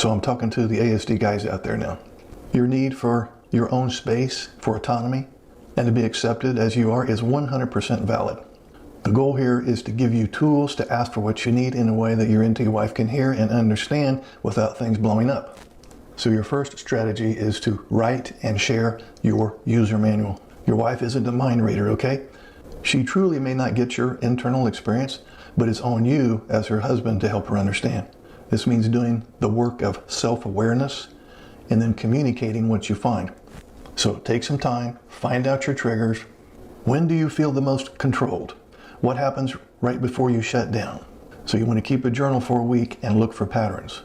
So I'm talking to the ASD guys out there now. Your need for your own space, for autonomy, and to be accepted as you are is 100% valid. The goal here is to give you tools to ask for what you need in a way that your NT wife can hear and understand without things blowing up. So your first strategy is to write and share your user manual. Your wife isn't a mind reader, okay? She truly may not get your internal experience, but it's on you as her husband to help her understand. This means doing the work of self-awareness and then communicating what you find. So take some time, find out your triggers. When do you feel the most controlled? What happens right before you shut down? So you want to keep a journal for a week and look for patterns.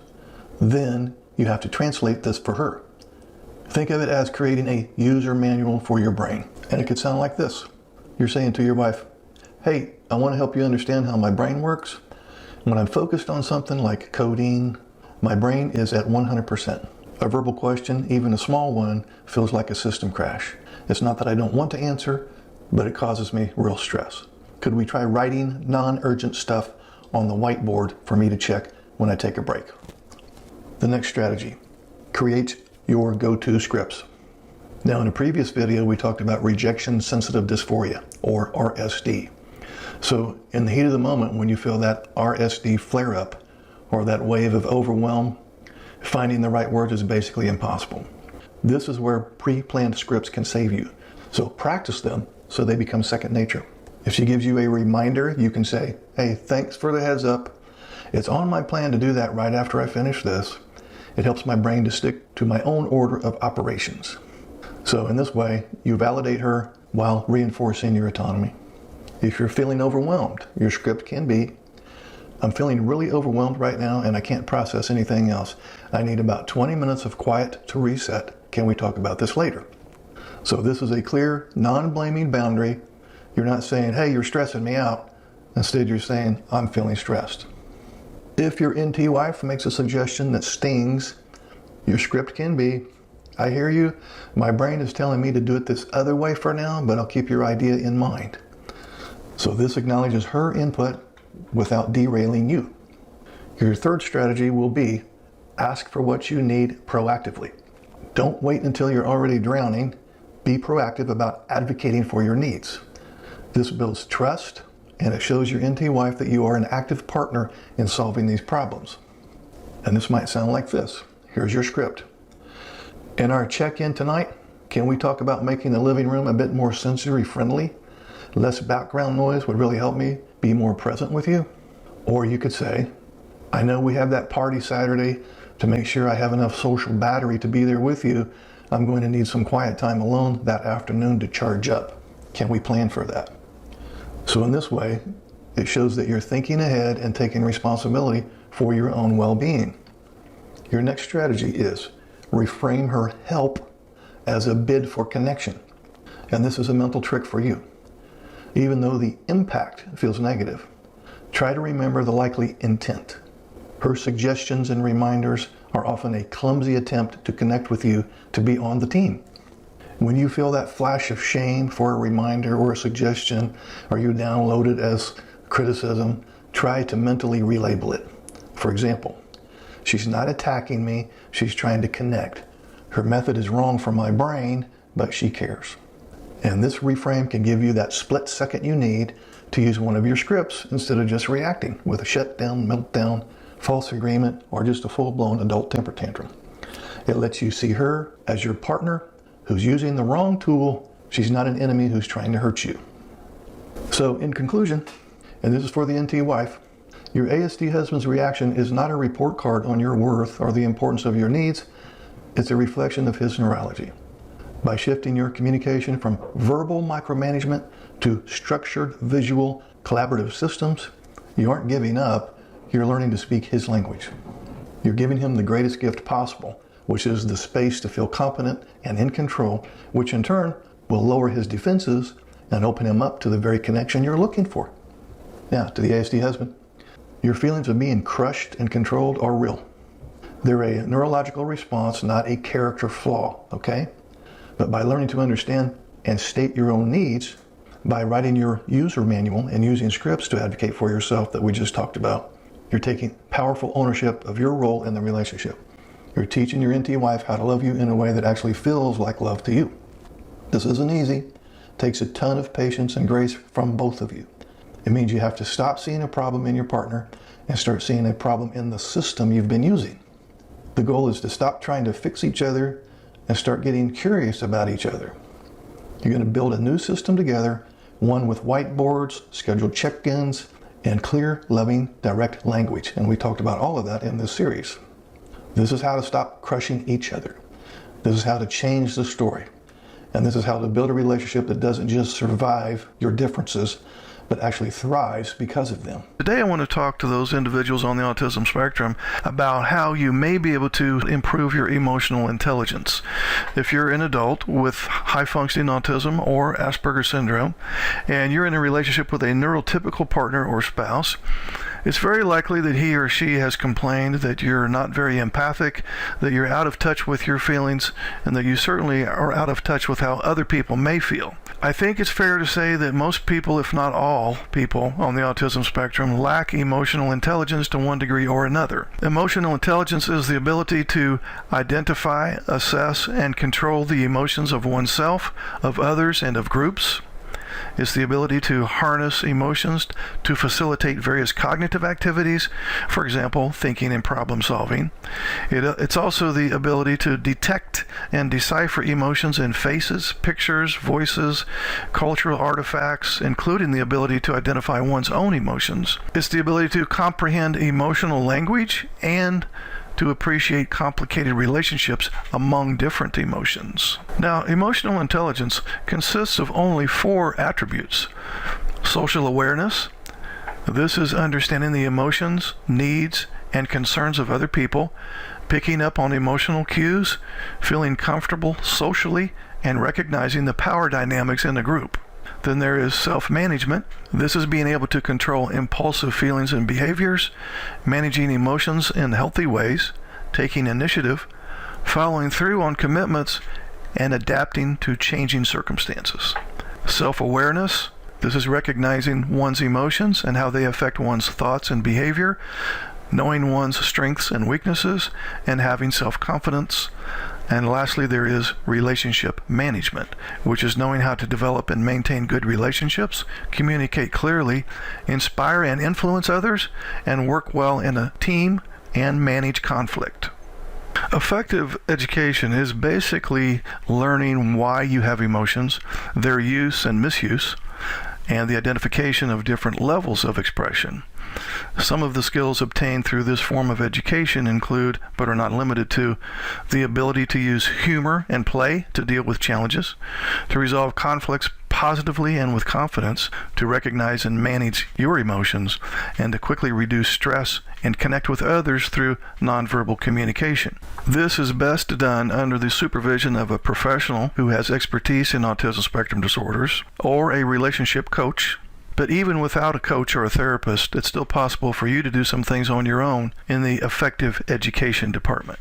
Then you have to translate this for her. Think of it as creating a user manual for your brain. And it could sound like this. You're saying to your wife, hey, I want to help you understand how my brain works. When I'm focused on something like coding, my brain is at 100%. A verbal question, even a small one, feels like a system crash. It's not that I don't want to answer, but it causes me real stress. Could we try writing non-urgent stuff on the whiteboard for me to check when I take a break? The next strategy, create your go-to scripts. Now in a previous video, we talked about rejection sensitive dysphoria, or RSD. So in the heat of the moment, when you feel that RSD flare up or that wave of overwhelm, finding the right words is basically impossible. This is where pre-planned scripts can save you. So practice them so they become second nature. If she gives you a reminder, you can say, hey, thanks for the heads up. It's on my plan to do that right after I finish this. It helps my brain to stick to my own order of operations. So in this way, you validate her while reinforcing your autonomy. If you're feeling overwhelmed, your script can be, I'm feeling really overwhelmed right now and I can't process anything else. I need about 20 minutes of quiet to reset. Can we talk about this later? So this is a clear, non-blaming boundary. You're not saying, hey, you're stressing me out. Instead, you're saying, I'm feeling stressed. If your NT wife makes a suggestion that stings, your script can be, I hear you. My brain is telling me to do it this other way for now, but I'll keep your idea in mind. So this acknowledges her input without derailing you. Your third strategy will be, ask for what you need proactively. Don't wait until you're already drowning. Be proactive about advocating for your needs. This builds trust, and it shows your NT wife that you are an active partner in solving these problems. And this might sound like this. Here's your script. In our check-in tonight, can we talk about making the living room a bit more sensory friendly? Less background noise would really help me be more present with you. Or you could say, I know we have that party Saturday. To make sure I have enough social battery to be there with you, I'm going to need some quiet time alone that afternoon to charge up. Can we plan for that? So in this way, it shows that you're thinking ahead and taking responsibility for your own well-being. Your next strategy is reframe her help as a bid for connection. And this is a mental trick for you. Even though the impact feels negative, try to remember the likely intent. Her suggestions and reminders are often a clumsy attempt to connect with you to be on the team. When you feel that flash of shame for a reminder or a suggestion, or you download it as criticism, try to mentally relabel it. For example, she's not attacking me, she's trying to connect. Her method is wrong for my brain, but she cares. And this reframe can give you that split second you need to use one of your scripts instead of just reacting with a shutdown, meltdown, false agreement, or just a full-blown adult temper tantrum. It lets you see her as your partner who's using the wrong tool. She's not an enemy who's trying to hurt you. So in conclusion, and this is for the NT wife, your ASD husband's reaction is not a report card on your worth or the importance of your needs. It's a reflection of his neurology. By shifting your communication from verbal micromanagement to structured, visual, collaborative systems, you aren't giving up, you're learning to speak his language. You're giving him the greatest gift possible, which is the space to feel competent and in control, which in turn will lower his defenses and open him up to the very connection you're looking for. Now, to the ASD husband, your feelings of being crushed and controlled are real. They're a neurological response, not a character flaw, okay? But by learning to understand and state your own needs, by writing your user manual and using scripts to advocate for yourself that we just talked about, you're taking powerful ownership of your role in the relationship. You're teaching your NT wife how to love you in a way that actually feels like love to you. This isn't easy. It takes a ton of patience and grace from both of you. It means you have to stop seeing a problem in your partner and start seeing a problem in the system you've been using. The goal is to stop trying to fix each other and start getting curious about each other. You're going to build a new system together, one with whiteboards, scheduled check-ins, and clear, loving, direct language. And we talked about all of that in this series. This is how to stop crushing each other. This is how to change the story. And this is how to build a relationship that doesn't just survive your differences, but actually thrives because of them. Today I want to talk to those individuals on the autism spectrum about how you may be able to improve your emotional intelligence. If you're an adult with high-functioning autism or Asperger's syndrome, and you're in a relationship with a neurotypical partner or spouse, it's very likely that he or she has complained that you're not very empathic, that you're out of touch with your feelings, and that you certainly are out of touch with how other people may feel. I think it's fair to say that most people, if not all people on the autism spectrum, lack emotional intelligence to one degree or another. Emotional intelligence is the ability to identify, assess, and control the emotions of oneself, of others, and of groups. It's the ability to harness emotions to facilitate various cognitive activities, for example, thinking and problem solving. It's also the ability to detect and decipher emotions in faces, pictures, voices, cultural artifacts, including the ability to identify one's own emotions. It's the ability to comprehend emotional language and to appreciate complicated relationships among different emotions. Now, emotional intelligence consists of only 4 attributes. Social awareness. This is understanding the emotions, needs, and concerns of other people, picking up on emotional cues, feeling comfortable socially, and recognizing the power dynamics in a group. Then there is self-management. This is being able to control impulsive feelings and behaviors, managing emotions in healthy ways, taking initiative, following through on commitments, and adapting to changing circumstances. Self-awareness. This is recognizing one's emotions and how they affect one's thoughts and behavior, knowing one's strengths and weaknesses, and having self-confidence. And lastly, there is relationship management, which is knowing how to develop and maintain good relationships, communicate clearly, inspire and influence others, and work well in a team and manage conflict. Effective education is basically learning why you have emotions, their use and misuse, and the identification of different levels of expression. Some of the skills obtained through this form of education include, but are not limited to, the ability to use humor and play to deal with challenges, to resolve conflicts positively and with confidence, to recognize and manage your emotions, and to quickly reduce stress and connect with others through nonverbal communication. This is best done under the supervision of a professional who has expertise in autism spectrum disorders, or a relationship coach. But even without a coach or a therapist, it's still possible for you to do some things on your own in the effective education department.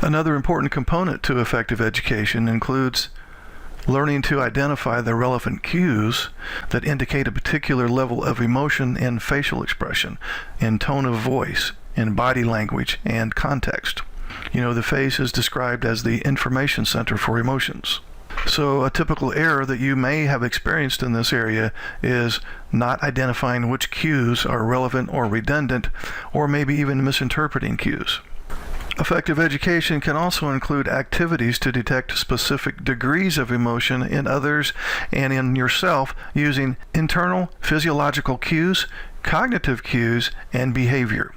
Another important component to effective education includes learning to identify the relevant cues that indicate a particular level of emotion in facial expression, in tone of voice, in body language, and context. The face is described as the information center for emotions. So a typical error that you may have experienced in this area is not identifying which cues are relevant or redundant, or maybe even misinterpreting cues. Effective education can also include activities to detect specific degrees of emotion in others and in yourself using internal physiological cues, cognitive cues, and behavior.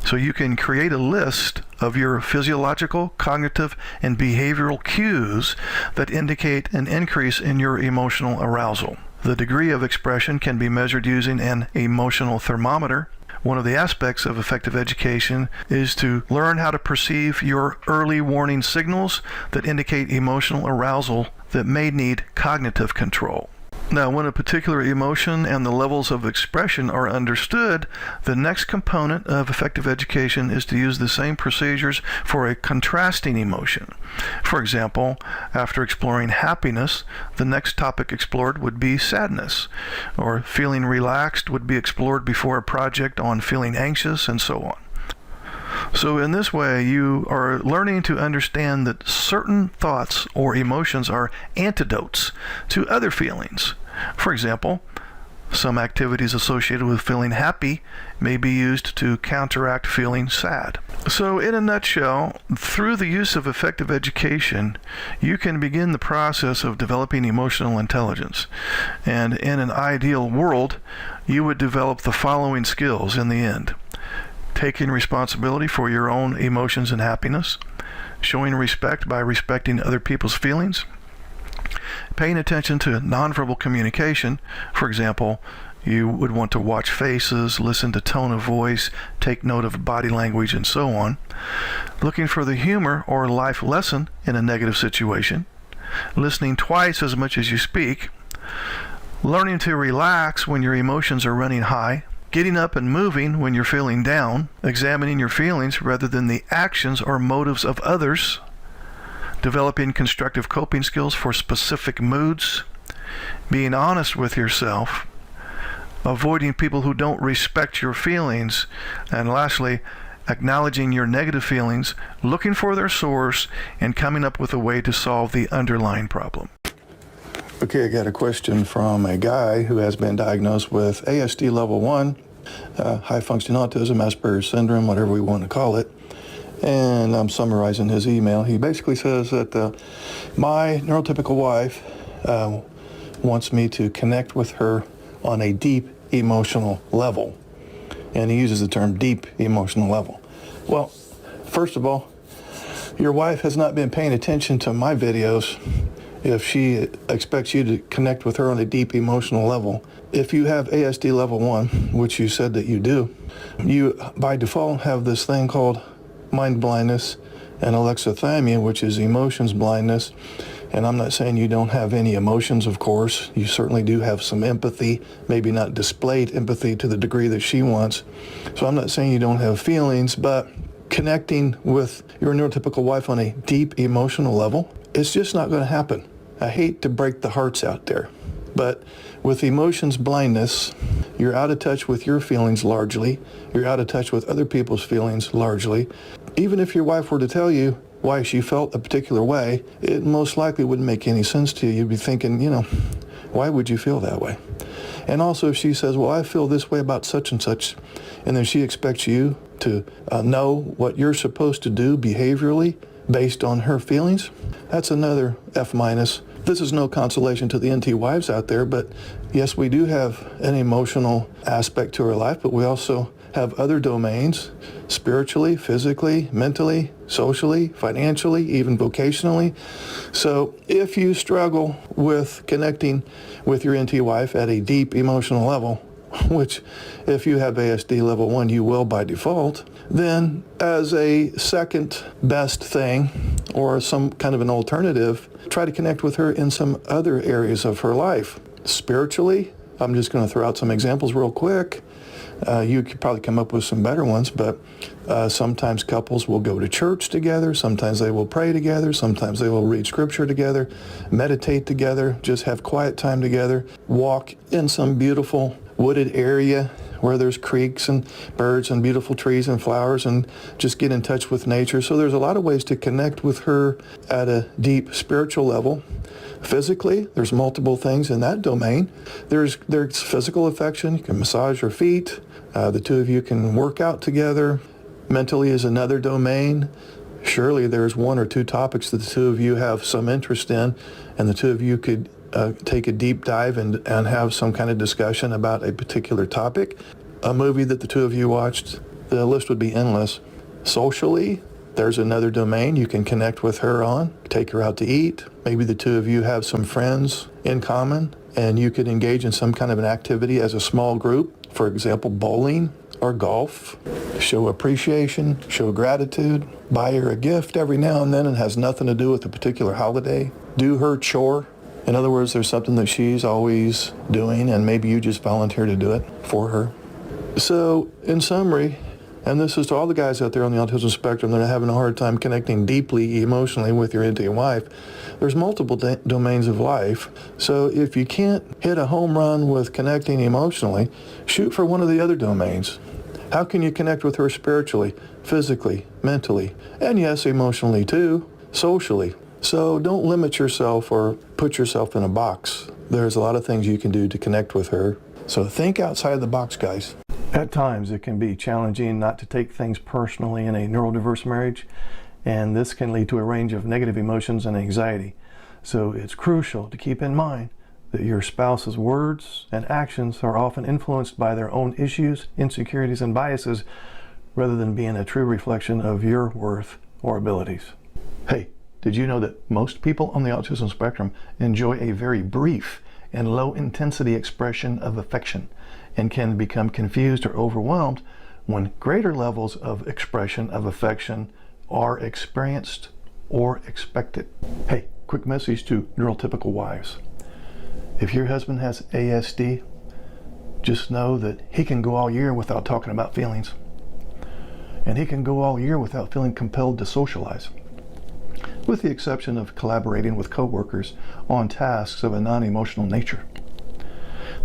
So you can create a list of your physiological, cognitive, and behavioral cues that indicate an increase in your emotional arousal. The degree of expression can be measured using an emotional thermometer. One of the aspects of effective education is to learn how to perceive your early warning signals that indicate emotional arousal that may need cognitive control. Now, when a particular emotion and the levels of expression are understood, the next component of effective education is to use the same procedures for a contrasting emotion. For example, after exploring happiness, the next topic explored would be sadness, or feeling relaxed would be explored before a project on feeling anxious, and so on. So in this way, you are learning to understand that certain thoughts or emotions are antidotes to other feelings. For example, some activities associated with feeling happy may be used to counteract feeling sad. So in a nutshell, through the use of effective education, you can begin the process of developing emotional intelligence. And in an ideal world, you would develop the following skills in the end: taking responsibility for your own emotions and happiness, showing respect by respecting other people's feelings, paying attention to nonverbal communication. For example, you would want to watch faces, listen to tone of voice, take note of body language, and so on. Looking for the humor or life lesson in a negative situation. Listening twice as much as you speak. Learning to relax when your emotions are running high. Getting up and moving when you're feeling down. Examining your feelings rather than the actions or motives of others. Developing constructive coping skills for specific moods, being honest with yourself, avoiding people who don't respect your feelings, and lastly, acknowledging your negative feelings, looking for their source, and coming up with a way to solve the underlying problem. Okay, I got a question from a guy who has been diagnosed with ASD level 1, high functioning autism, Asperger's syndrome, whatever we want to call it. And I'm summarizing his email. He basically says that my neurotypical wife wants me to connect with her on a deep emotional level. And he uses the term deep emotional level. Well, first of all, your wife has not been paying attention to my videos if she expects you to connect with her on a deep emotional level. If you have ASD level 1, which you said that you do, you by default have this thing called mind blindness and alexithymia, which is emotions blindness. And I'm not saying you don't have any emotions, of course. You certainly do have some empathy, maybe not displayed empathy to the degree that she wants. So I'm not saying you don't have feelings, but connecting with your neurotypical wife on a deep emotional level, it's just not going to happen. I hate to break the hearts out there, but with emotions blindness, you're out of touch with your feelings largely. You're out of touch with other people's feelings largely. Even if your wife were to tell you why she felt a particular way, it most likely wouldn't make any sense to you. You'd be thinking, why would you feel that way? And also if she says, well, I feel this way about such and such, and then she expects you to know what you're supposed to do behaviorally based on her feelings, that's another F minus. This is no consolation to the NT wives out there, but yes, we do have an emotional aspect to our life, but we also have other domains, spiritually, physically, mentally, socially, financially, even vocationally. So if you struggle with connecting with your NT wife at a deep emotional level, which if you have ASD level 1, you will by default, then as a second best thing or some kind of an alternative, try to connect with her in some other areas of her life. Spiritually, I'm just going to throw out some examples real quick. You could probably come up with some better ones, but sometimes couples will go to church together, sometimes they will pray together, sometimes they will read scripture together, meditate together, just have quiet time together, walk in some beautiful wooded area where there's creeks and birds and beautiful trees and flowers, and just get in touch with nature. So there's a lot of ways to connect with her at a deep spiritual level. Physically, there's multiple things in that domain. There's physical affection. You can massage her feet. The two of you can work out together. Mentally is another domain. Surely there's one or two topics that the two of you have some interest in, and the two of you could take a deep dive and have some kind of discussion about a particular topic. A movie that the two of you watched, the list would be endless. Socially, there's another domain you can connect with her on, take her out to eat. Maybe the two of you have some friends in common and you could engage in some kind of an activity as a small group, for example, bowling or golf. Show appreciation, show gratitude, buy her a gift every now and then and has nothing to do with a particular holiday. Do her chore. In other words, there's something that she's always doing and maybe you just volunteer to do it for her. So, in summary, and this is to all the guys out there on the autism spectrum that are having a hard time connecting deeply emotionally with your NT wife, there's multiple domains of life. So if you can't hit a home run with connecting emotionally, shoot for one of the other domains. How can you connect with her spiritually, physically, mentally, and yes, emotionally too, socially? So don't limit yourself or put yourself in a box. There's a lot of things you can do to connect with her. So think outside the box, guys. At times it can be challenging not to take things personally in a neurodiverse marriage, and this can lead to a range of negative emotions and anxiety. So it's crucial to keep in mind that your spouse's words and actions are often influenced by their own issues, insecurities, and biases rather than being a true reflection of your worth or abilities. Hey, did you know that most people on the autism spectrum enjoy a very brief and low-intensity expression of affection and can become confused or overwhelmed when greater levels of expression of affection are experienced or expected? Hey, quick message to neurotypical wives. If your husband has ASD, just know that he can go all year without talking about feelings. And he can go all year without feeling compelled to socialize, with the exception of collaborating with coworkers on tasks of a non-emotional nature.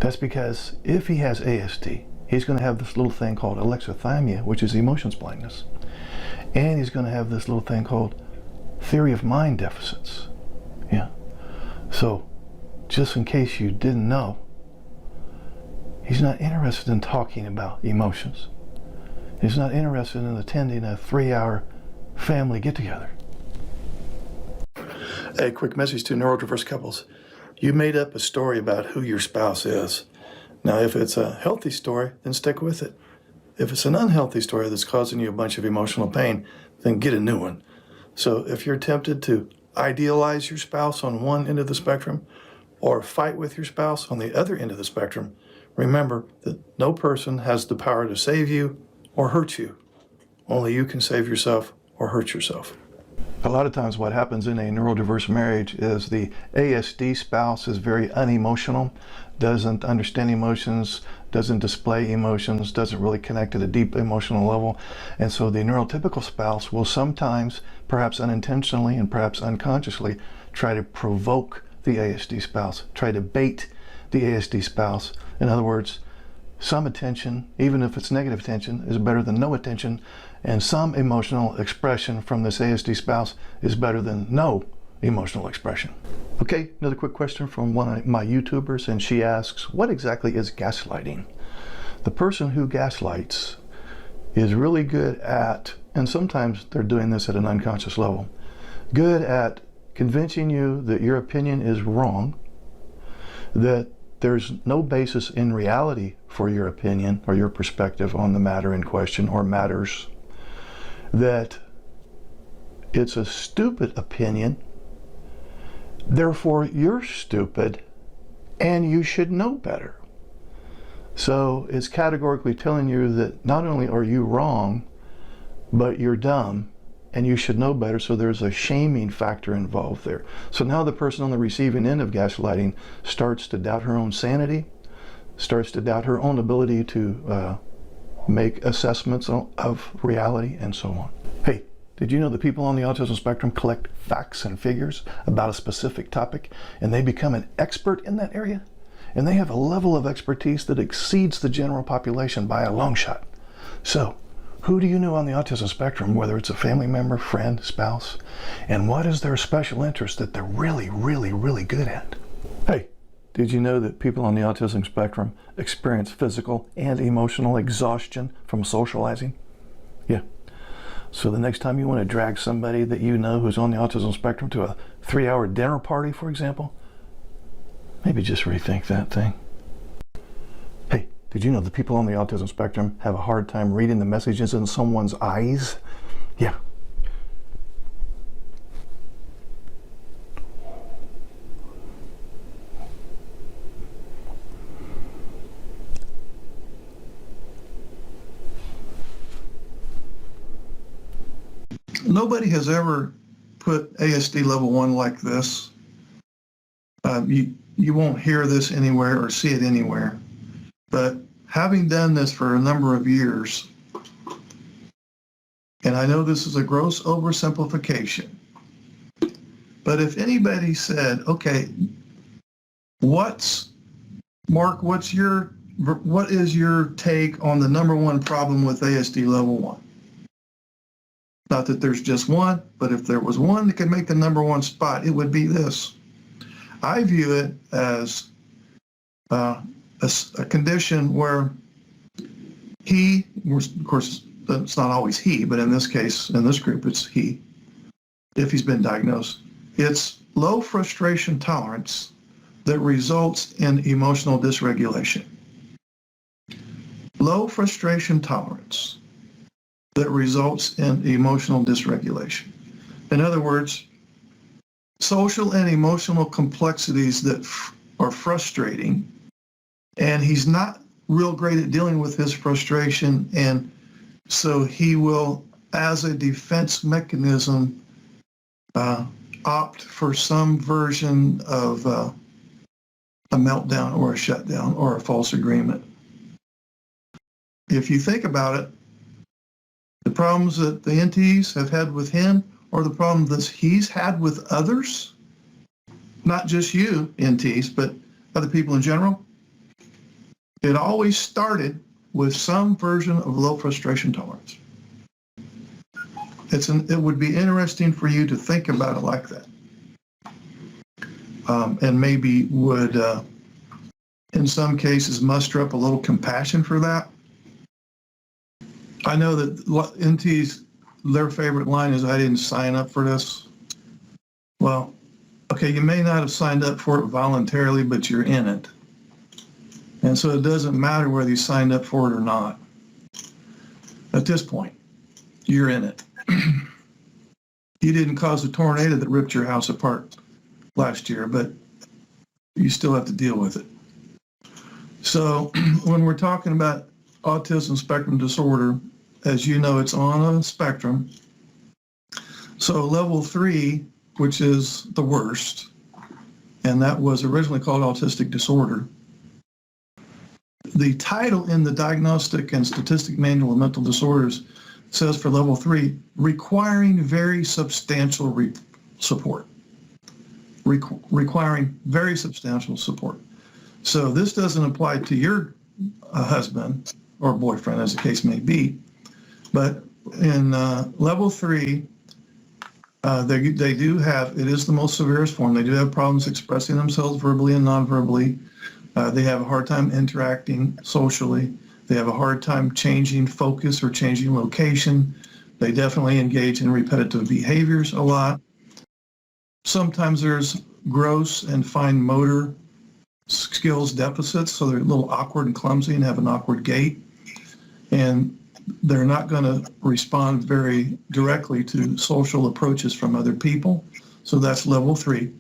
That's because if he has ASD, he's going to have this little thing called alexithymia, which is emotions blindness. And he's going to have this little thing called theory of mind deficits. Yeah. So, just in case you didn't know, he's not interested in talking about emotions. He's not interested in attending a 3-hour family get-together. A quick message to neurodiverse couples. You made up a story about who your spouse is. Now, if it's a healthy story, then stick with it. If it's an unhealthy story that's causing you a bunch of emotional pain, then get a new one. So if you're tempted to idealize your spouse on one end of the spectrum or fight with your spouse on the other end of the spectrum, remember that no person has the power to save you or hurt you. Only you can save yourself or hurt yourself. A lot of times what happens in a neurodiverse marriage is the ASD spouse is very unemotional, doesn't understand emotions, doesn't display emotions, doesn't really connect at a deep emotional level. And so the neurotypical spouse will sometimes, perhaps unintentionally and perhaps unconsciously, try to provoke the ASD spouse, try to bait the ASD spouse. In other words, some attention, even if it's negative attention, is better than no attention, and some emotional expression from this ASD spouse is better than no emotional expression. Okay, another quick question from one of my YouTubers, and she asks, what exactly is gaslighting? The person who gaslights is really good at, and sometimes they're doing this at an unconscious level, good at convincing you that your opinion is wrong, that there's no basis in reality for your opinion or your perspective on the matter in question or matters, that it's a stupid opinion, therefore you're stupid and you should know better. So it's categorically telling you that not only are you wrong, but you're dumb and you should know better, so there's a shaming factor involved there. So now the person on the receiving end of gaslighting starts to doubt her own sanity, starts to doubt her own ability to make assessments of reality, and so on. Hey, did you know that people on the autism spectrum collect facts and figures about a specific topic, and they become an expert in that area? And they have a level of expertise that exceeds the general population by a long shot. So, who do you know on the autism spectrum, whether it's a family member, friend, spouse, and what is their special interest that they're really, really, really good at? Hey, did you know that people on the autism spectrum experience physical and emotional exhaustion from socializing? Yeah. So the next time you want to drag somebody that you know who's on the autism spectrum to a 3-hour dinner party, for example, maybe just rethink that thing. Hey, did you know that people on the autism spectrum have a hard time reading the messages in someone's eyes? Yeah. Nobody has ever put ASD level 1 like this. You won't hear this anywhere or see it anywhere. But having done this for a number of years, and I know this is a gross oversimplification, but if anybody said, okay, Mark, what's your what is your take on the number one problem with ASD level 1? Not that there's just one, but if there was one that could make the number one spot, it would be this. I view it as a condition where he, of course, it's not always he, but in this case, in this group, it's he, if he's been diagnosed. It's low frustration tolerance that results in emotional dysregulation. Low frustration tolerance that results in emotional dysregulation. In other words, social and emotional complexities that are frustrating, and he's not real great at dealing with his frustration, and so he will, as a defense mechanism, opt for some version of a meltdown or a shutdown or a false agreement. If you think about it, the problems that the NTs have had with him or the problems that he's had with others, not just you NTs, but other people in general, it always started with some version of low frustration tolerance. It would be interesting for you to think about it like that. And maybe would, in some cases, muster up a little compassion for that. I know that NT's, their favorite line is, I didn't sign up for this. Well, okay, you may not have signed up for it voluntarily, but you're in it. And so it doesn't matter whether you signed up for it or not. At this point, you're in it. You didn't cause a tornado that ripped your house apart last year, but you still have to deal with it. So when we're talking about autism spectrum disorder, as you know, it's on a spectrum. So level 3, which is the worst, and that was originally called autistic disorder. The title in the Diagnostic and Statistic Manual of Mental Disorders says for level 3, requiring very substantial support. Requiring very substantial support. So this doesn't apply to your husband or boyfriend, as the case may be, but in level 3, they do have, it is the most severest form. They do have problems expressing themselves verbally and non-verbally. They have a hard time interacting socially. They have a hard time changing focus or changing location. They definitely engage in repetitive behaviors a lot. Sometimes there's gross and fine motor skills deficits, so they're a little awkward and clumsy and have an awkward gait. And they're not going to respond very directly to social approaches from other people. So that's level 3.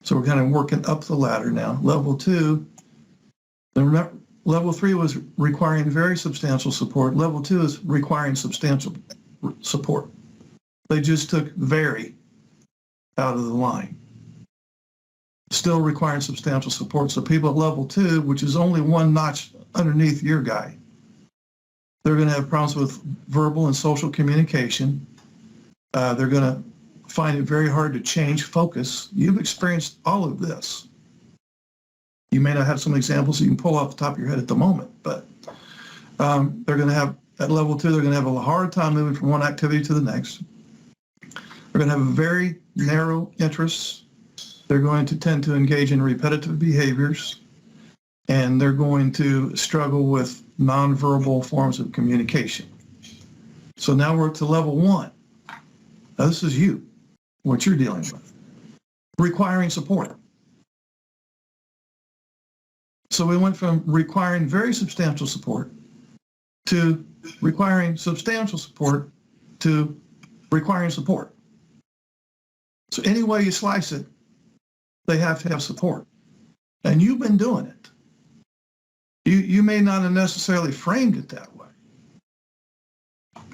So we're kind of working up the ladder now. Level 2, remember, level 3 was requiring very substantial support. Level 2 is requiring substantial support. They just took very out of the line. Still requiring substantial support. So people at level 2, which is only one notch underneath your guy, they're going to have problems with verbal and social communication. They're going to find it very hard to change focus. You've experienced all of this. You may not have some examples you can pull off the top of your head at the moment, but they're going to have, at level 2, they're going to have a hard time moving from one activity to the next. They're going to have very narrow interests. They're going to tend to engage in repetitive behaviors, and they're going to struggle with nonverbal forms of communication. So now we're to level 1. Now this is you, what you're dealing with. Requiring support. So we went from requiring very substantial support to requiring substantial support to requiring support. So any way you slice it, they have to have support. And you've been doing it. You may not have necessarily framed it that way.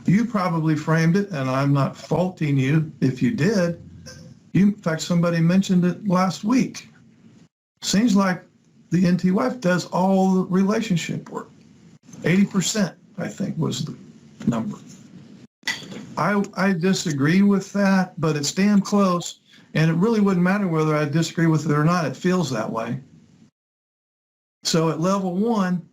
You probably framed it, and I'm not faulting you if you did. In fact, somebody mentioned it last week. Seems like the NT wife does all the relationship work. 80%, I think, was the number. I disagree with that, but it's damn close, and it really wouldn't matter whether I disagree with it or not. It feels that way. So at level 1,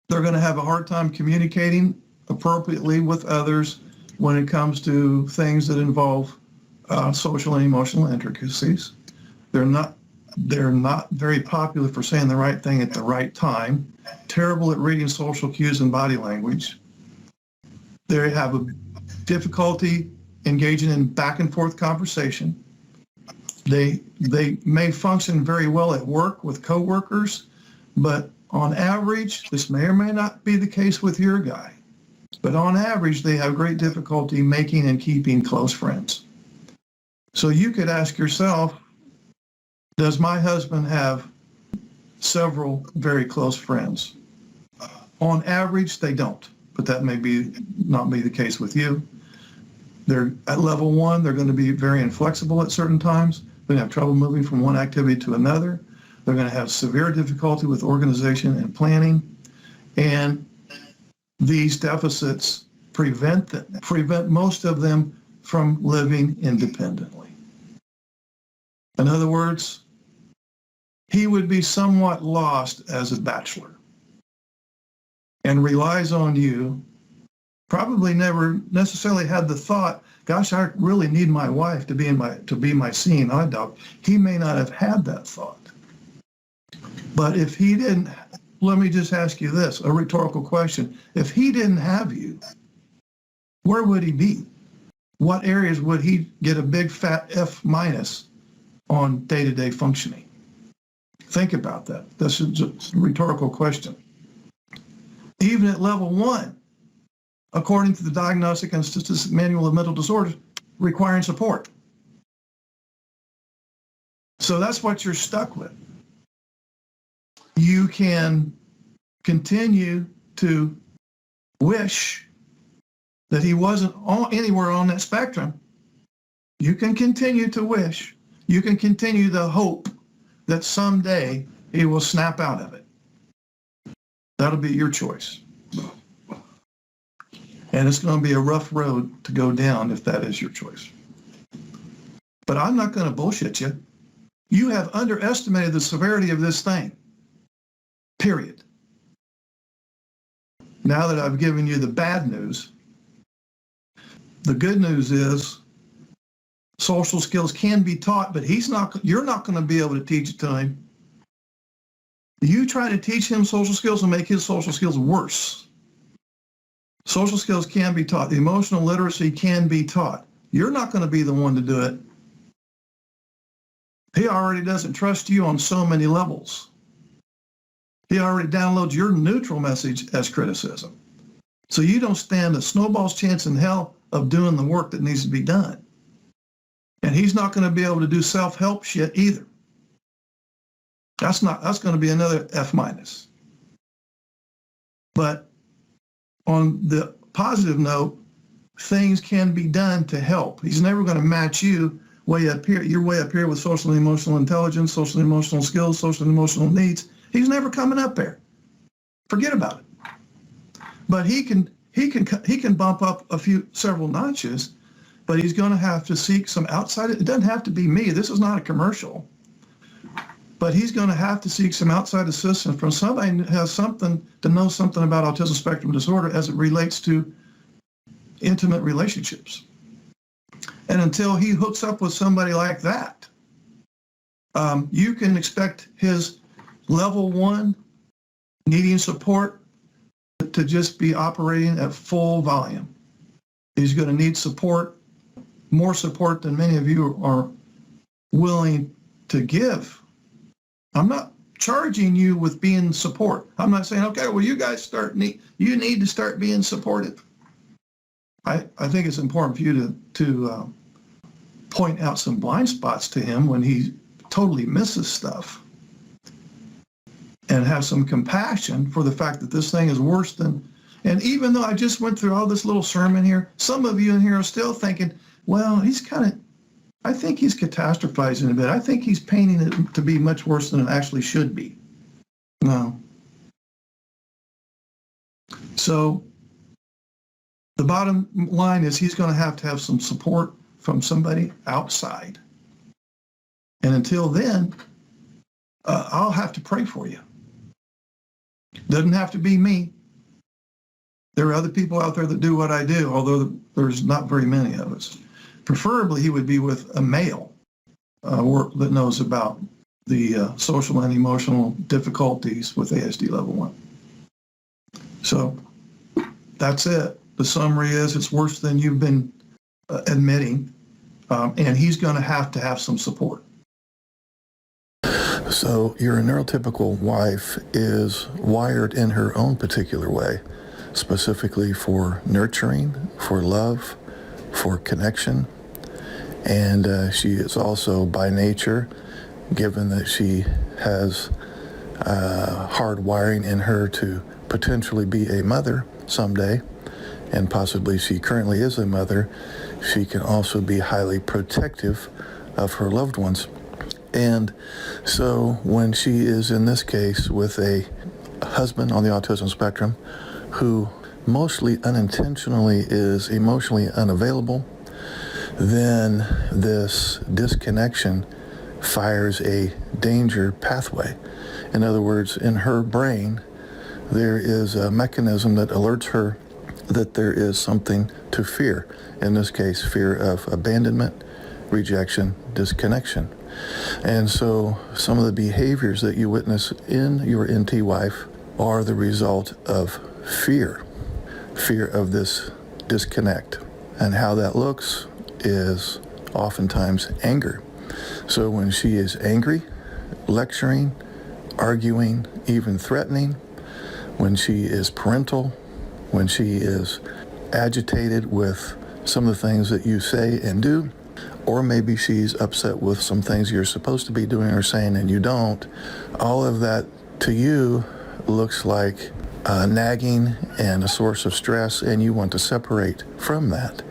They're going to have a hard time communicating appropriately with others when it comes to things that involve social and emotional intricacies. They're not very popular for saying the right thing at the right time. Terrible at reading social cues and body language. They have a difficulty engaging in back and forth conversation. They may function very well at work with coworkers, but on average, this may or may not be the case with your guy, but on average, they have great difficulty making and keeping close friends. So you could ask yourself, does my husband have several very close friends? On average, they don't, but that may not be the case with you. They're at level 1, they're going to be very inflexible at certain times. They're going to have trouble moving from one activity to another. They're going to have severe difficulty with organization and planning. And these deficits prevent most of them from living independently. In other words, he would be somewhat lost as a bachelor and relies on you. Probably never necessarily had the thought, gosh, I really need my wife to be my seeing eye dog. He may not have had that thought. But if he didn't, let me just ask you this, a rhetorical question. If he didn't have you, where would he be? What areas would he get a big fat F- on day-to-day functioning? Think about that. This is just a rhetorical question. Even at level 1, according to the Diagnostic and Statistical Manual of Mental Disorders, requiring support. So that's what you're stuck with. You can continue to wish that he wasn't anywhere on that spectrum. You can continue to wish. You can continue to hope that someday he will snap out of it. That'll be your choice. And it's going to be a rough road to go down if that is your choice. But I'm not going to bullshit you. You have underestimated the severity of this thing. Period. Now that I've given you the bad news, the good news is social skills can be taught, but you're not going to be able to teach it to him. You try to teach him social skills and make his social skills worse. Social skills can be taught. The emotional literacy can be taught. You're not going to be the one to do it. He already doesn't trust you on so many levels. He already downloads your neutral message as criticism. So you don't stand a snowball's chance in hell of doing the work that needs to be done. And he's not going to be able to do self-help shit either. That's going to be another F-. But on the positive note, things can be done to help. He's never going to match you way up here. You're way up here with social and emotional intelligence, social and emotional skills, social and emotional needs. He's never coming up there. Forget about it. But he can bump up several notches, but he's going to have to seek some outside. It doesn't have to be me. This is not a commercial. But he's going to have to seek some outside assistance from somebody who has something to know something about autism spectrum disorder as it relates to intimate relationships. And until he hooks up with somebody like that, you can expect his level 1 needing support to just be operating at full volume. He's going to need support, more support than many of you are willing to give. I'm not charging you with being support. I'm not saying, okay, well, you guys you need to start being supportive. I think it's important for you to point out some blind spots to him when he totally misses stuff, and have some compassion for the fact that this thing is worse than, and even though I just went through all this little sermon here, some of you in here are still thinking, well, I think he's catastrophizing a bit. I think he's painting it to be much worse than it actually should be. No. So the bottom line is he's going to have some support from somebody outside. And until then, I'll have to pray for you. Doesn't have to be me. There are other people out there that do what I do, although there's not very many of us. Preferably, he would be with a male that knows about the social and emotional difficulties with ASD level 1. So that's it. The summary is it's worse than you've been admitting, and he's going to have some support. So your neurotypical wife is wired in her own particular way, specifically for nurturing, for love, for connection. And she is also by nature, given that she has hard wiring in her to potentially be a mother someday, and possibly she currently is a mother, she can also be highly protective of her loved ones. And so when she is in this case with a husband on the autism spectrum who mostly unintentionally is emotionally unavailable, then this disconnection fires a danger pathway. In other words, in her brain, there is a mechanism that alerts her that there is something to fear. In this case, fear of abandonment, rejection, disconnection. And so some of the behaviors that you witness in your NT wife are the result of fear of this disconnect. And how that looks is oftentimes anger. So when she is angry, lecturing, arguing, even threatening, when she is parental, when she is agitated with some of the things that you say and do, or maybe she's upset with some things you're supposed to be doing or saying and you don't, all of that to you looks like nagging and a source of stress, and you want to separate from that.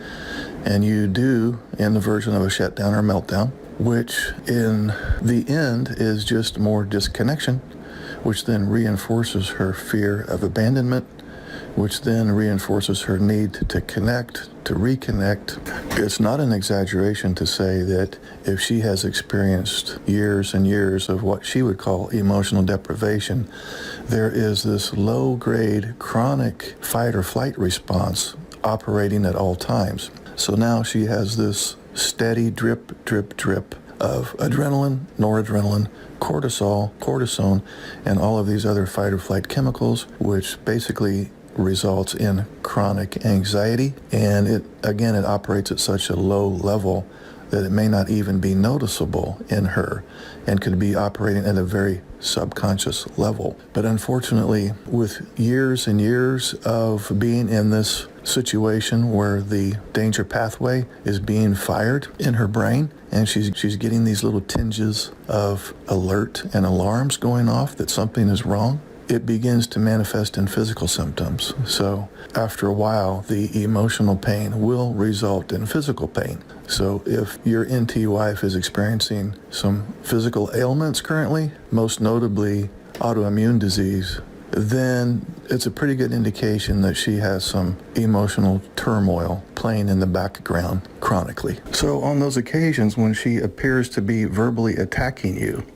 And you do in the version of a shutdown or meltdown, which in the end is just more disconnection, which then reinforces her fear of abandonment, which then reinforces her need to connect, to reconnect. It's not an exaggeration to say that if she has experienced years and years of what she would call emotional deprivation, there is this low-grade chronic fight or flight response operating at all times. So now she has this steady drip, drip, drip of adrenaline, noradrenaline, cortisol, cortisone, and all of these other fight or flight chemicals, which basically results in chronic anxiety. And it operates at such a low level that it may not even be noticeable in her and could be operating at a very subconscious level. But unfortunately, with years and years of being in this situation where the danger pathway is being fired in her brain, and she's getting these little tinges of alert and alarms going off that something is wrong, it begins to manifest in physical symptoms. So after a while, the emotional pain will result in physical pain. So if your NT wife is experiencing some physical ailments currently, most notably autoimmune disease, then it's a pretty good indication that she has some emotional turmoil playing in the background chronically. So on those occasions when she appears to be verbally attacking you,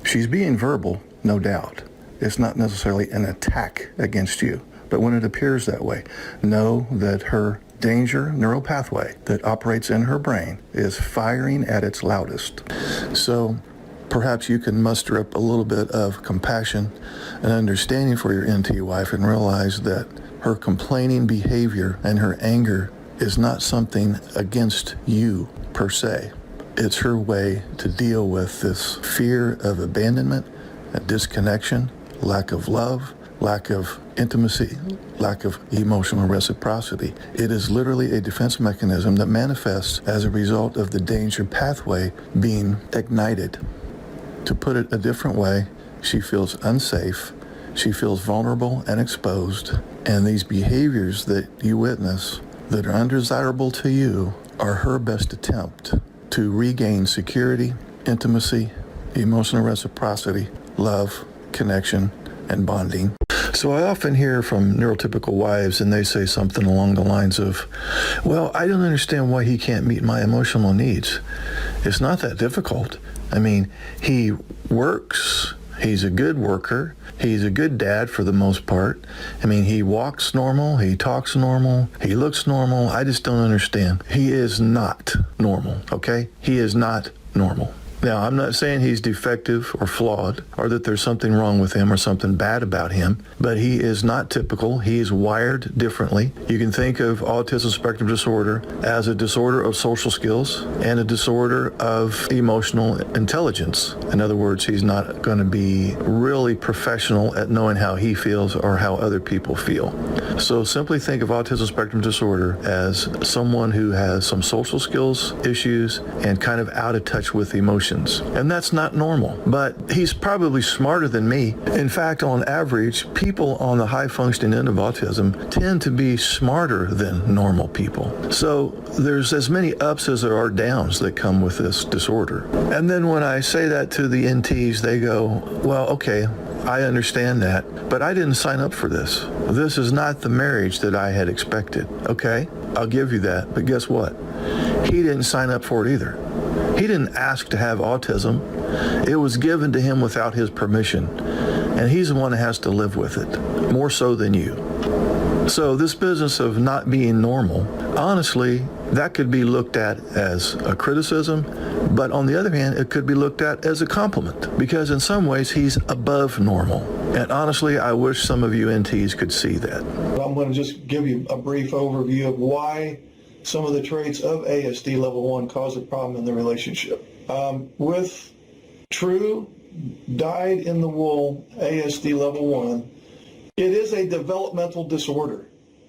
she's being verbal, no doubt. It's not necessarily an attack against you, but when it appears that way, know that her danger neural pathway that operates in her brain is firing at its loudest. So perhaps you can muster up a little bit of compassion and understanding for your NT wife and realize that her complaining behavior and her anger is not something against you per se. It's her way to deal with this fear of abandonment, disconnection, lack of love, lack of intimacy, lack of emotional reciprocity. It is literally a defense mechanism that manifests as a result of the danger pathway being ignited. To put it a different way, she feels unsafe, she feels vulnerable and exposed, and these behaviors that you witness that are undesirable to you are her best attempt to regain security, intimacy, emotional reciprocity, love, connection, and bonding. So I often hear from neurotypical wives, and they say something along the lines of, well, I don't understand why he can't meet my emotional needs. It's not that difficult. I mean, he works, he's a good worker, He's a good dad for the most part. I mean, he walks normal, he talks normal, he looks normal. I just don't understand. He is not normal, okay? He is not normal. Now, I'm not saying he's defective or flawed or that there's something wrong with him or something bad about him, but he is not typical. He is wired differently. You can think of autism spectrum disorder as a disorder of social skills and a disorder of emotional intelligence. In other words, he's not going to be really professional at knowing how he feels or how other people feel. So simply think of autism spectrum disorder as someone who has some social skills issues and kind of out of touch with emotions. And that's not normal, but he's probably smarter than me. In fact, on average, people on the high functioning end of autism tend to be smarter than normal people. So there's as many ups as there are downs that come with this disorder. And then when I say that to the NTs, they go, well, okay, I understand that, but I didn't sign up for this. This is not the marriage that I had expected. Okay, I'll give you that, but guess what? He didn't sign up for it either. He didn't ask to have autism. It was given to him without his permission, and he's the one that has to live with it, more so than you. So this business of not being normal, honestly, that could be looked at as a criticism, but on the other hand, it could be looked at as a compliment, because in some ways he's above normal. And honestly, I wish some of you NTs could see that. I'm going to just give you a brief overview of why some of the traits of ASD level 1 cause a problem in the relationship. With true dyed-in-the-wool ASD level 1, it is a developmental disorder,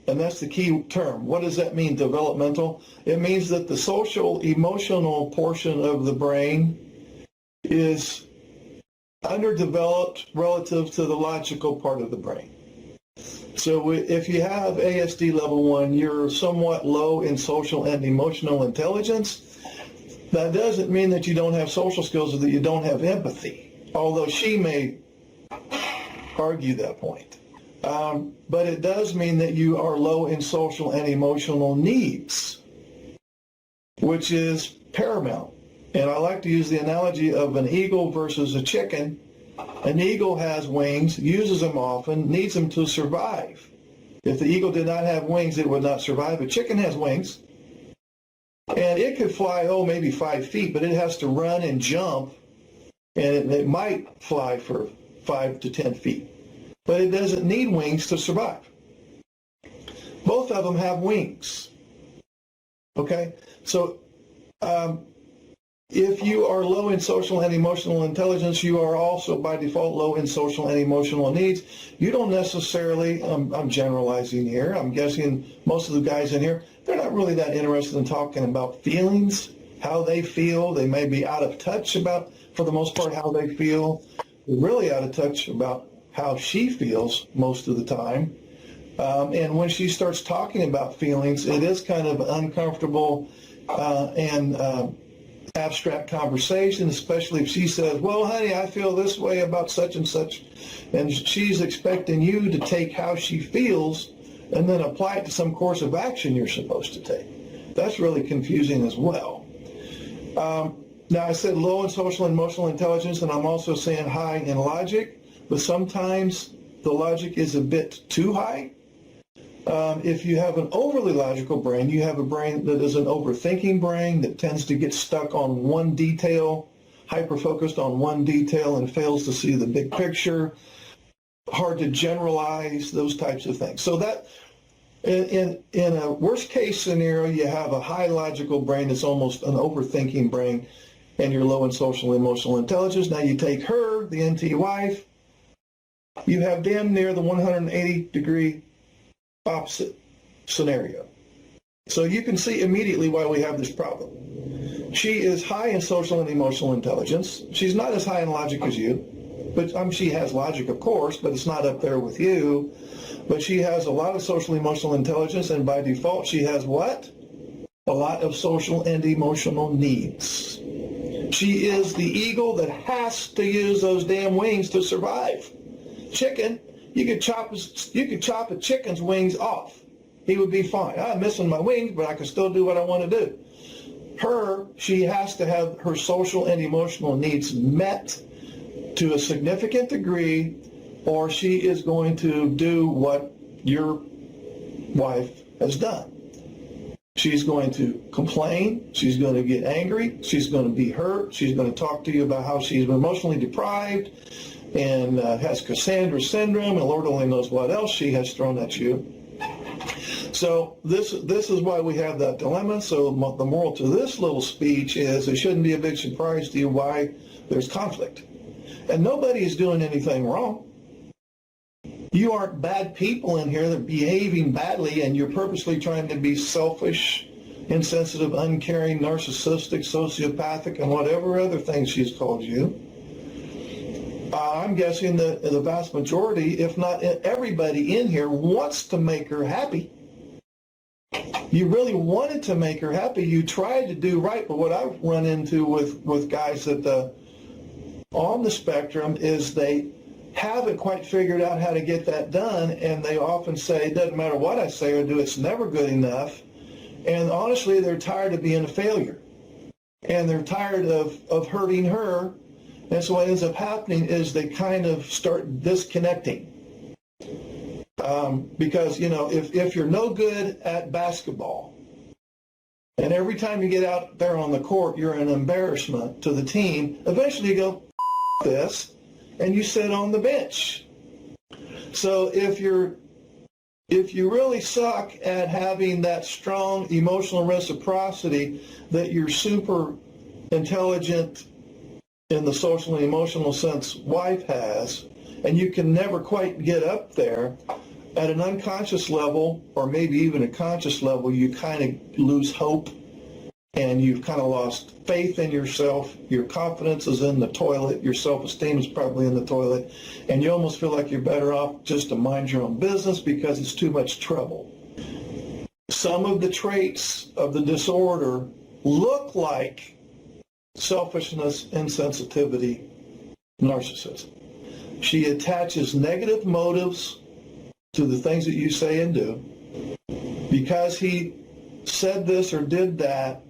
and that's the key term. What does that mean, developmental? It means that the social emotional portion of the brain is underdeveloped relative to the logical part of the brain. So if you have ASD level 1, you're somewhat low in social and emotional intelligence. That doesn't mean that you don't have social skills or that you don't have empathy, although she may argue that point. But it does mean that you are low in social and emotional needs, which is paramount. And I like to use the analogy of an eagle versus a chicken. An eagle has wings, uses them often, needs them to survive. If the eagle did not have wings, it would not survive. A chicken has wings, and it could fly, maybe 5 feet, but it has to run and jump, and it might fly for 5 to 10 feet. But it doesn't need wings to survive. Both of them have wings. Okay? So, if you are low in social and emotional intelligence, you are also by default low in social and emotional needs. You don't necessarily, I'm generalizing here, I'm guessing most of the guys in here, they're not really that interested in talking about feelings, how they feel. They may be out of touch about, for the most part, how they feel. They're really out of touch about how she feels most of the time. And when she starts talking about feelings, it is kind of uncomfortable and abstract conversation, especially if she says, well, honey, I feel this way about such and such, and she's expecting you to take how she feels and then apply it to some course of action you're supposed to take. That's really confusing as well. Now, I said low in social and emotional intelligence, and I'm also saying high in logic, but sometimes the logic is a bit too high. If you have an overly logical brain, you have a brain that is an overthinking brain that tends to get stuck on one detail, hyper-focused on one detail and fails to see the big picture, hard to generalize, those types of things. So that, in a worst-case scenario, you have a high logical brain that's almost an overthinking brain, and you're low in social and emotional intelligence. Now you take her, the NT wife, you have damn near the 180-degree opposite scenario. So you can see immediately why we have this problem. She is high in social and emotional intelligence. She's not as high in logic as you, but she has logic, of course, but it's not up there with you. But she has a lot of social and emotional intelligence, and by default, she has what? A lot of social and emotional needs. She is the eagle that has to use those damn wings to survive. Chicken, you could chop a chicken's wings off. He would be fine. I'm missing my wings, but I can still do what I want to do. She has to have her social and emotional needs met to a significant degree or she is going to do what your wife has done. She's going to complain, she's going to get angry, she's going to be hurt, she's going to talk to you about how she's been emotionally deprived and has Cassandra syndrome, and Lord only knows what else she has thrown at you. So this is why we have that dilemma. So the moral to this little speech is it shouldn't be a big surprise to you why there's conflict. And nobody is doing anything wrong. You aren't bad people in here that are behaving badly and you're purposely trying to be selfish, insensitive, uncaring, narcissistic, sociopathic, and whatever other things she's called you. I'm guessing that the vast majority, if not everybody in here, wants to make her happy. You really wanted to make her happy. You tried to do right, but what I've run into with guys that on the spectrum is they haven't quite figured out how to get that done, and they often say, it doesn't matter what I say or do, it's never good enough. And honestly, they're tired of being a failure. And they're tired of hurting her. And so what ends up happening is they kind of start disconnecting. Because, you know, if you're no good at basketball, and every time you get out there on the court, you're an embarrassment to the team, eventually you go, this, and you sit on the bench. So if you really suck at having that strong emotional reciprocity that your super intelligent, in the social and emotional sense, wife has, and you can never quite get up there, at an unconscious level, or maybe even a conscious level, you kind of lose hope, and you've kind of lost faith in yourself. Your confidence is in the toilet. Your self-esteem is probably in the toilet. And you almost feel like you're better off just to mind your own business because it's too much trouble. Some of the traits of the disorder look like selfishness, insensitivity, narcissism. She attaches negative motives to the things that you say and do. Because he said this or did that,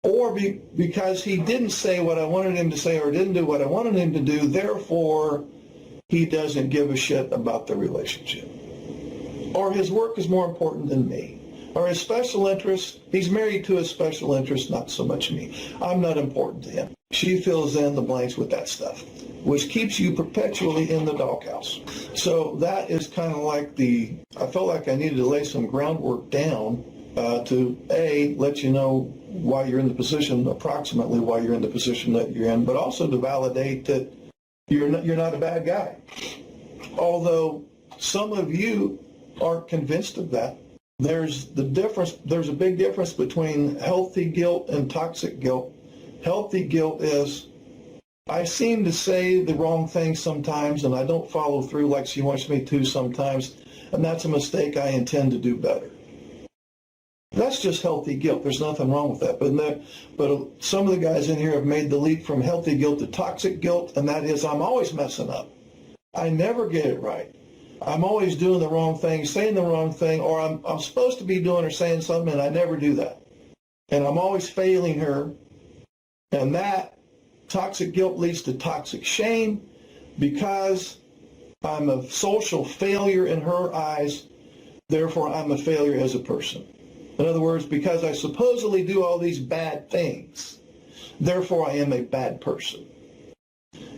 or because he didn't say what I wanted him to say or didn't do what I wanted him to do, therefore he doesn't give a shit about the relationship. Or his work is more important than me. Or his special interest, he's married to his special interest, not so much me. I'm not important to him. She fills in the blanks with that stuff, which keeps you perpetually in the doghouse. So that is kind of like I felt like I needed to lay some groundwork down to A, let you know why you're in the position, approximately why you're in the position that you're in, but also to validate that you're not a bad guy. Although some of you aren't convinced of that. There's a big difference between healthy guilt and toxic guilt. Healthy guilt is, I seem to say the wrong thing sometimes and I don't follow through like she wants me to sometimes, and that's a mistake. I intend to do better. That's just healthy guilt. There's nothing wrong with that. But some of the guys in here have made the leap from healthy guilt to toxic guilt, and that is I'm always messing up. I never get it right. I'm always doing the wrong thing, saying the wrong thing, or I'm supposed to be doing or saying something, and I never do that. And I'm always failing her. And that toxic guilt leads to toxic shame because I'm a social failure in her eyes, therefore I'm a failure as a person. In other words, because I supposedly do all these bad things, therefore I am a bad person.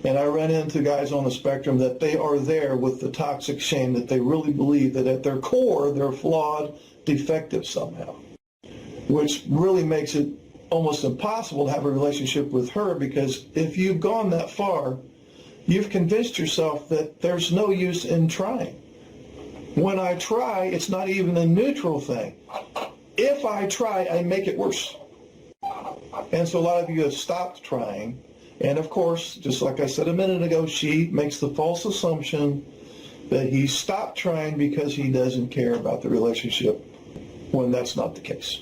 And I run into guys on the spectrum that they are there with the toxic shame, that they really believe that at their core they're flawed, defective somehow, which really makes it almost impossible to have a relationship with her, because if you've gone that far, you've convinced yourself that there's no use in trying. When I try, it's not even a neutral thing. If I try, I make it worse. And so a lot of you have stopped trying. And of course, just like I said a minute ago, she makes the false assumption that he stopped trying because he doesn't care about the relationship, when that's not the case.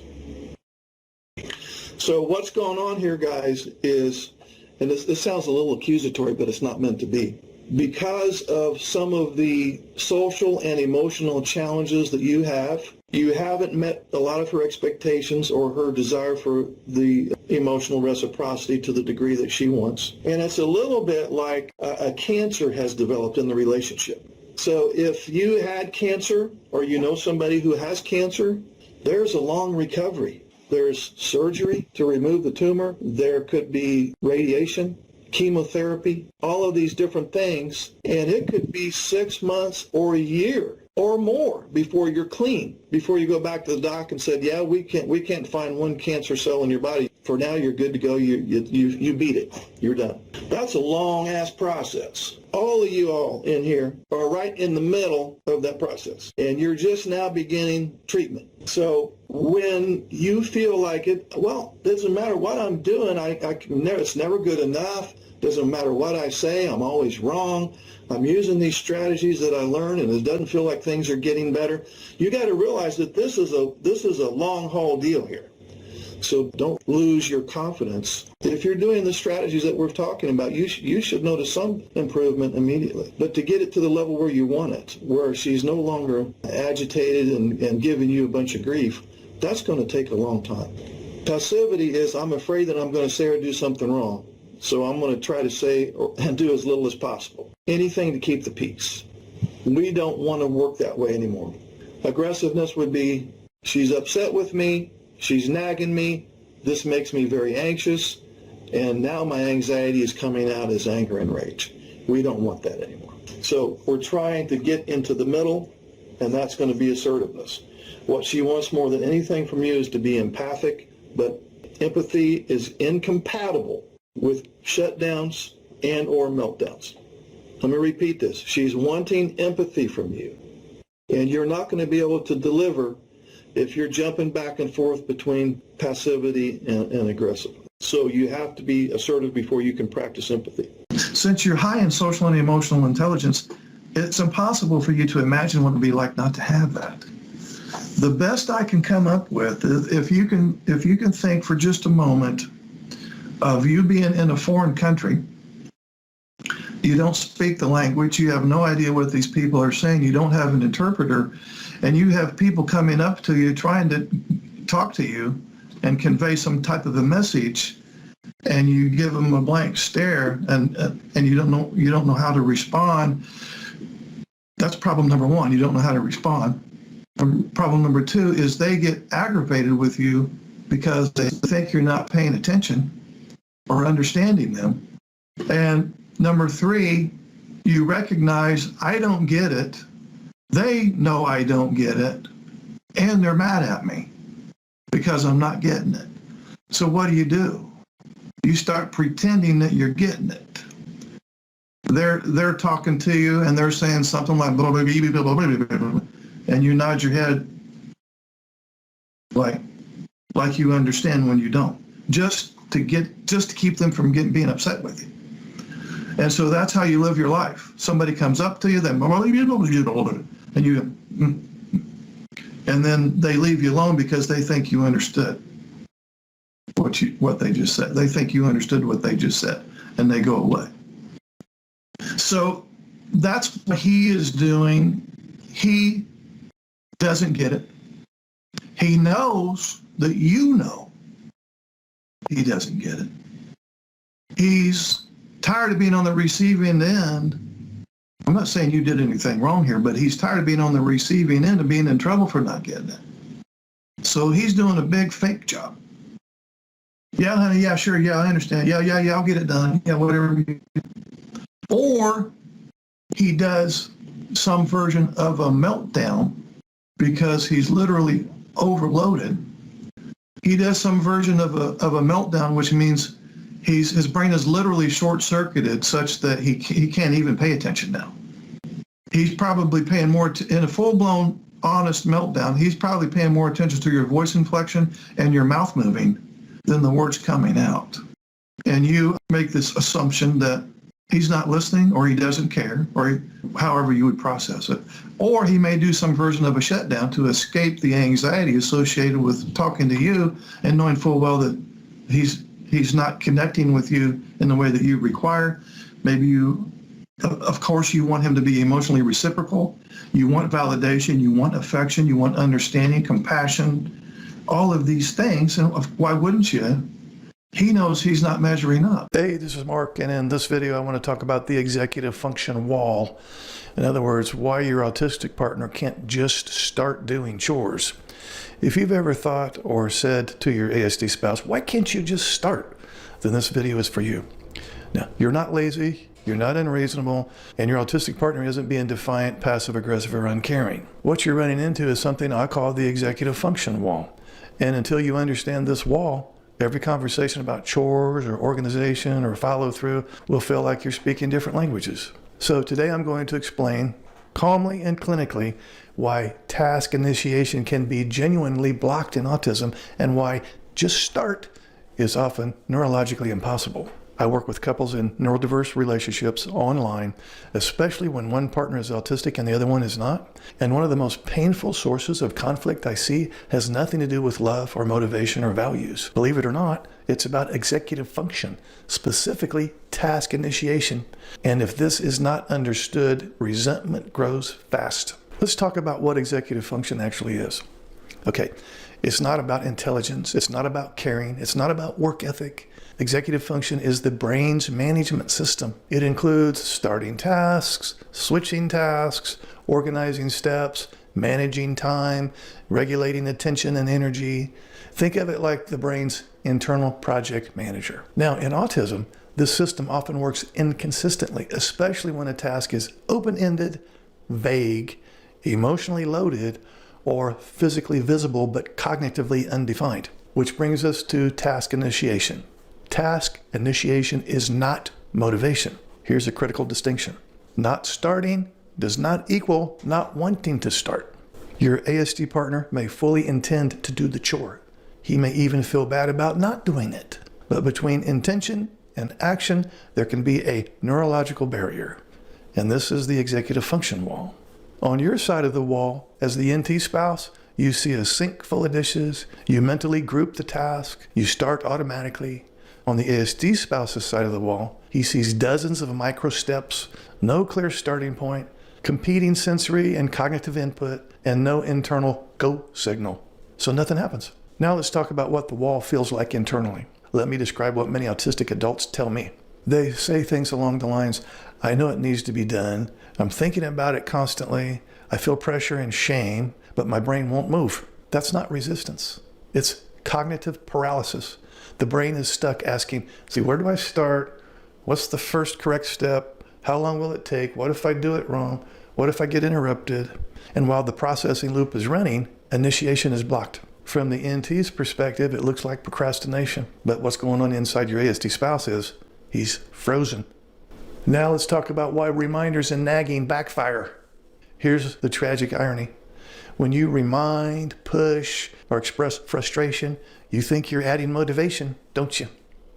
So what's going on here, guys, is, and this sounds a little accusatory, but it's not meant to be, because of some of the social and emotional challenges that you have, You haven't met a lot of her expectations or her desire for the emotional reciprocity to the degree that she wants. And it's a little bit like a cancer has developed in the relationship. So if you had cancer or you know somebody who has cancer, there's a long recovery. There's surgery to remove the tumor. There could be radiation, chemotherapy, all of these different things. And it could be 6 months or a year or more before you're clean, before you go back to the doc and said, yeah, we can't find one cancer cell in your body. For now, you're good to go. You beat it. You're done. That's a long-ass process. All of you all in here are right in the middle of that process, and you're just now beginning treatment. So when you feel like it, well, doesn't matter what I'm doing. It's never good enough. Doesn't matter what I say. I'm always wrong. I'm using these strategies that I learned, and it doesn't feel like things are getting better. You got to realize that this is a long-haul deal here. So don't lose your confidence. If you're doing the strategies that we're talking about, you should notice some improvement immediately. But to get it to the level where you want it, where she's no longer agitated and giving you a bunch of grief, that's going to take a long time. Passivity is, I'm afraid that I'm going to say or do something wrong, so I'm going to try to say and do as little as possible. Anything to keep the peace. We don't want to work that way anymore. Aggressiveness would be, she's upset with me, she's nagging me, this makes me very anxious, and now my anxiety is coming out as anger and rage. We don't want that anymore. So we're trying to get into the middle, and that's going to be assertiveness. What she wants more than anything from you is to be empathic, but empathy is incompatible with shutdowns and or meltdowns. Let me repeat this. She's wanting empathy from you, and you're not going to be able to deliver if you're jumping back and forth between passivity and aggressive. So you have to be assertive before you can practice empathy. Since you're high in social and emotional intelligence, it's impossible for you to imagine what it would be like not to have that. The best I can come up with is if you can think for just a moment of you being in a foreign country. You don't speak the language. You have no idea what these people are saying. You don't have an interpreter. And you have people coming up to you trying to talk to you and convey some type of a message, and you give them a blank stare, and you don't know how to respond. That's problem number one. You don't know how to respond. Problem number two is they get aggravated with you because they think you're not paying attention or understanding them. And number three, you recognize I don't get it. They know I don't get it, and they're mad at me because I'm not getting it. So what do? You start pretending that you're getting it. They're talking to you and they're saying something like blah, blah, blah, blah, blah, blah, blah, and you nod your head like you understand when you don't, just to keep them from being upset with you. And so that's how you live your life. Somebody comes up to you, and you, and then they leave you alone because they think you understood what they just said. They think you understood what they just said, and they go away. So that's what he is doing. He doesn't get it. He knows that you know he doesn't get it. He's tired of being on the receiving end. I'm not saying you did anything wrong here, but he's tired of being on the receiving end and being in trouble for not getting it. So he's doing a big fake job. Yeah, honey, yeah, sure, yeah, I understand. Yeah, I'll get it done. Yeah, whatever. Or he does some version of a meltdown because he's literally overloaded. He does some version of a meltdown, which means his brain is literally short-circuited such that he can't even pay attention now. He's probably paying more, in a full-blown, honest meltdown, he's probably paying more attention to your voice inflection and your mouth moving than the words coming out. And you make this assumption that he's not listening, or he doesn't care, or however you would process it. Or he may do some version of a shutdown to escape the anxiety associated with talking to you and knowing full well that he's not connecting with you in the way that you require. Maybe you Of course, you want him to be emotionally reciprocal. You want validation. You want affection. You want understanding, compassion, all of these things. And why wouldn't you? He knows he's not measuring up. Hey, this is Mark, and in this video I want to talk about the executive function wall. In other words, why your autistic partner can't just start doing chores. If you've ever thought or said to your ASD spouse, why can't you just start? Then this video is for you. Now, you're not lazy, you're not unreasonable, and your autistic partner isn't being defiant, passive-aggressive, or uncaring. What you're running into is something I call the executive function wall. And until you understand this wall, every conversation about chores or organization or follow-through will feel like you're speaking different languages. So today I'm going to explain calmly and clinically why task initiation can be genuinely blocked in autism and why just start is often neurologically impossible. I work with couples in neurodiverse relationships online, especially when one partner is autistic and the other one is not. And one of the most painful sources of conflict I see has nothing to do with love or motivation or values. Believe it or not, it's about executive function, specifically task initiation. And if this is not understood, resentment grows fast. Let's talk about what executive function actually is. Okay, it's not about intelligence, it's not about caring, it's not about work ethic. Executive function is the brain's management system. It includes starting tasks, switching tasks, organizing steps, managing time, regulating attention and energy. Think of it like the brain's internal project manager. Now, in autism, this system often works inconsistently, especially when a task is open-ended, vague, emotionally loaded, or physically visible but cognitively undefined. Which brings us to task initiation. Task initiation is not motivation. Here's a critical distinction. Not starting does not equal not wanting to start. Your ASD partner may fully intend to do the chore. He may even feel bad about not doing it. But between intention and action, there can be a neurological barrier. And this is the executive function wall. On your side of the wall, as the NT spouse, you see a sink full of dishes, you mentally group the task, you start automatically. On the ASD spouse's side of the wall, he sees dozens of micro steps, no clear starting point, competing sensory and cognitive input, and no internal go signal. So nothing happens. Now let's talk about what the wall feels like internally. Let me describe what many autistic adults tell me. They say things along the lines, I know it needs to be done, I'm thinking about it constantly, I feel pressure and shame, but my brain won't move. That's not resistance. It's cognitive paralysis. The brain is stuck asking, see, where do I start? What's the first correct step? How long will it take? What if I do it wrong? What if I get interrupted? And while the processing loop is running, initiation is blocked. From the NT's perspective, it looks like procrastination. But what's going on inside your ASD spouse is he's frozen. Now let's talk about why reminders and nagging backfire. Here's the tragic irony. When you remind, push, or express frustration, you think you're adding motivation, don't you?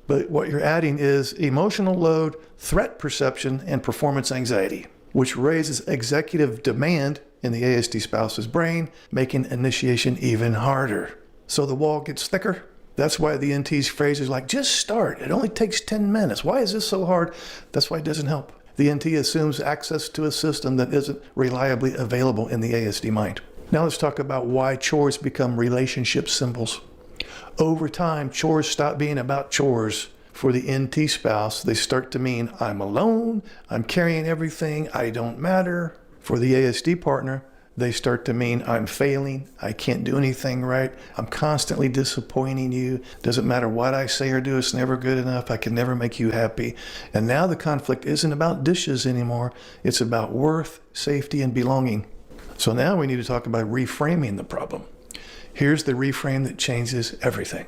But what you're adding is emotional load, threat perception, and performance anxiety, which raises executive demand in the ASD spouse's brain, making initiation even harder. So the wall gets thicker. That's why the NT's phrases like, just start, it only takes 10 minutes. Why is this so hard? That's why it doesn't help. The NT assumes access to a system that isn't reliably available in the ASD mind. Now let's talk about why chores become relationship symbols. Over time, chores stop being about chores. For the NT spouse, they start to mean I'm alone, I'm carrying everything, I don't matter. For the ASD partner, they start to mean I'm failing, I can't do anything right, I'm constantly disappointing you, doesn't matter what I say or do, it's never good enough, I can never make you happy. And now the conflict isn't about dishes anymore, it's about worth, safety, and belonging. So now we need to talk about reframing the problem. Here's the reframe that changes everything.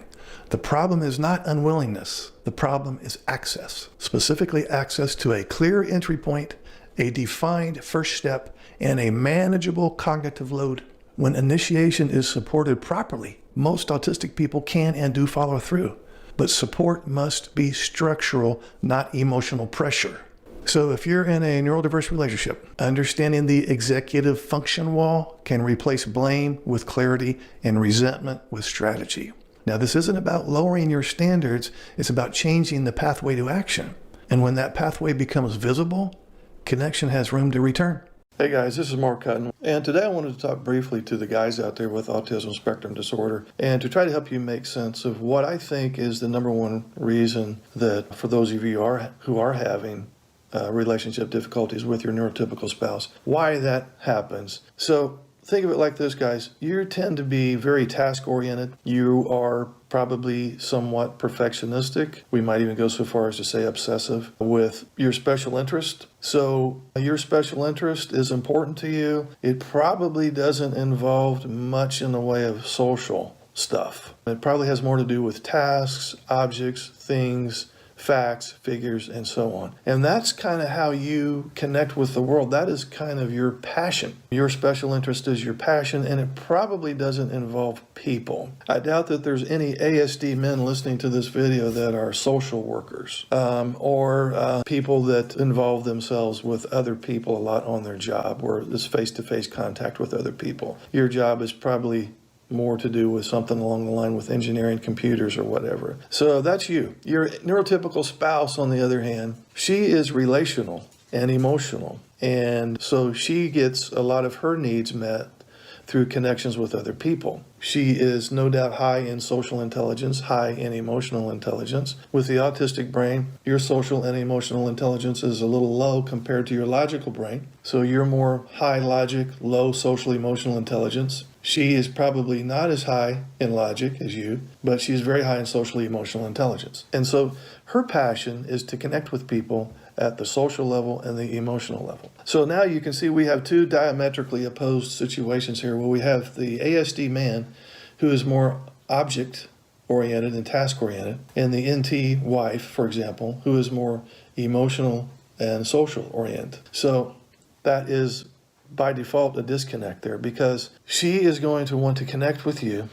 The problem is not unwillingness. The problem is access, specifically access to a clear entry point, a defined first step, and a manageable cognitive load. When initiation is supported properly, most autistic people can and do follow through. But support must be structural, not emotional pressure. So if you're in a neurodiverse relationship, understanding the executive function wall can replace blame with clarity and resentment with strategy. Now, this isn't about lowering your standards, it's about changing the pathway to action. And when that pathway becomes visible, connection has room to return. Hey guys, this is Mark Hutton, and today I wanted to talk briefly to the guys out there with autism spectrum disorder and to try to help you make sense of what I think is the number one reason that for those of you who are having relationship difficulties with your neurotypical spouse, why that happens. So think of it like this, guys. You tend to be very task-oriented. You are probably somewhat perfectionistic. We might even go so far as to say obsessive with your special interest. So your special interest is important to you. It probably doesn't involve much in the way of social stuff. It probably has more to do with tasks, objects, things, facts, figures, and so on. And that's kind of how you connect with the world. That is kind of your passion. Your special interest is your passion, and it probably doesn't involve people. I doubt that there's any ASD men listening to this video that are social workers or people that involve themselves with other people a lot on their job, where it's face-to-face contact with other people. Your job is probably more to do with something along the line with engineering, computers, or whatever. So that's you. Your neurotypical spouse, on the other hand, she is relational and emotional. And so she gets a lot of her needs met through connections with other people. She is no doubt high in social intelligence, high in emotional intelligence. With the autistic brain, your social and emotional intelligence is a little low compared to your logical brain. So you're more high logic, low social emotional intelligence. She is probably not as high in logic as you, but she's very high in social emotional intelligence. And so her passion is to connect with people at the social level and the emotional level. So now you can see we have two diametrically opposed situations here, where we have the ASD man who is more object-oriented and task-oriented, and the NT wife, for example, who is more emotional and social-oriented. So that is by default a disconnect there, because she is going to want to connect with you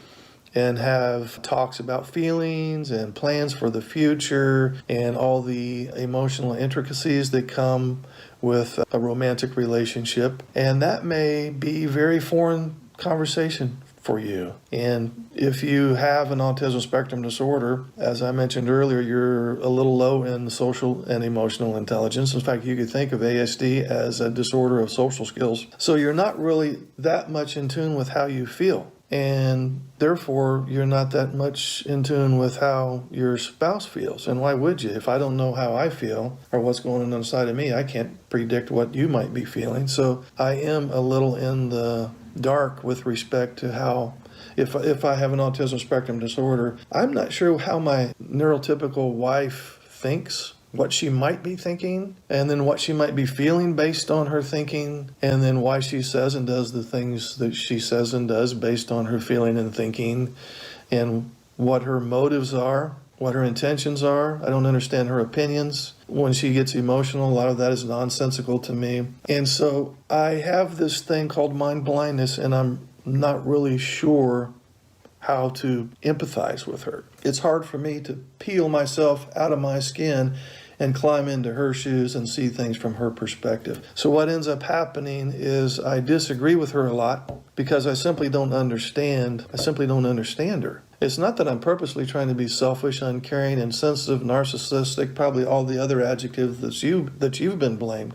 and have talks about feelings and plans for the future and all the emotional intricacies that come with a romantic relationship. And that may be very foreign conversation for you. And if you have an autism spectrum disorder, as I mentioned earlier, you're a little low in social and emotional intelligence. In fact, you could think of ASD as a disorder of social skills. So you're not really that much in tune with how you feel. And therefore, you're not that much in tune with how your spouse feels. And why would you? If I don't know how I feel or what's going on inside of me, I can't predict what you might be feeling. So I am a little in the dark with respect to how, if I have an autism spectrum disorder, I'm not sure how my neurotypical wife thinks, what she might be thinking, and then what she might be feeling based on her thinking, and then why she says and does the things that she says and does based on her feeling and thinking, and what her motives are, what her intentions are. I don't understand her opinions. When she gets emotional, a lot of that is nonsensical to me. And so I have this thing called mind blindness, and I'm not really sure how to empathize with her. It's hard for me to peel myself out of my skin and climb into her shoes and see things from her perspective. So what ends up happening is I disagree with her a lot because I simply don't understand. I simply don't understand her. It's not that I'm purposely trying to be selfish, uncaring, insensitive, narcissistic, probably all the other adjectives that you've been blamed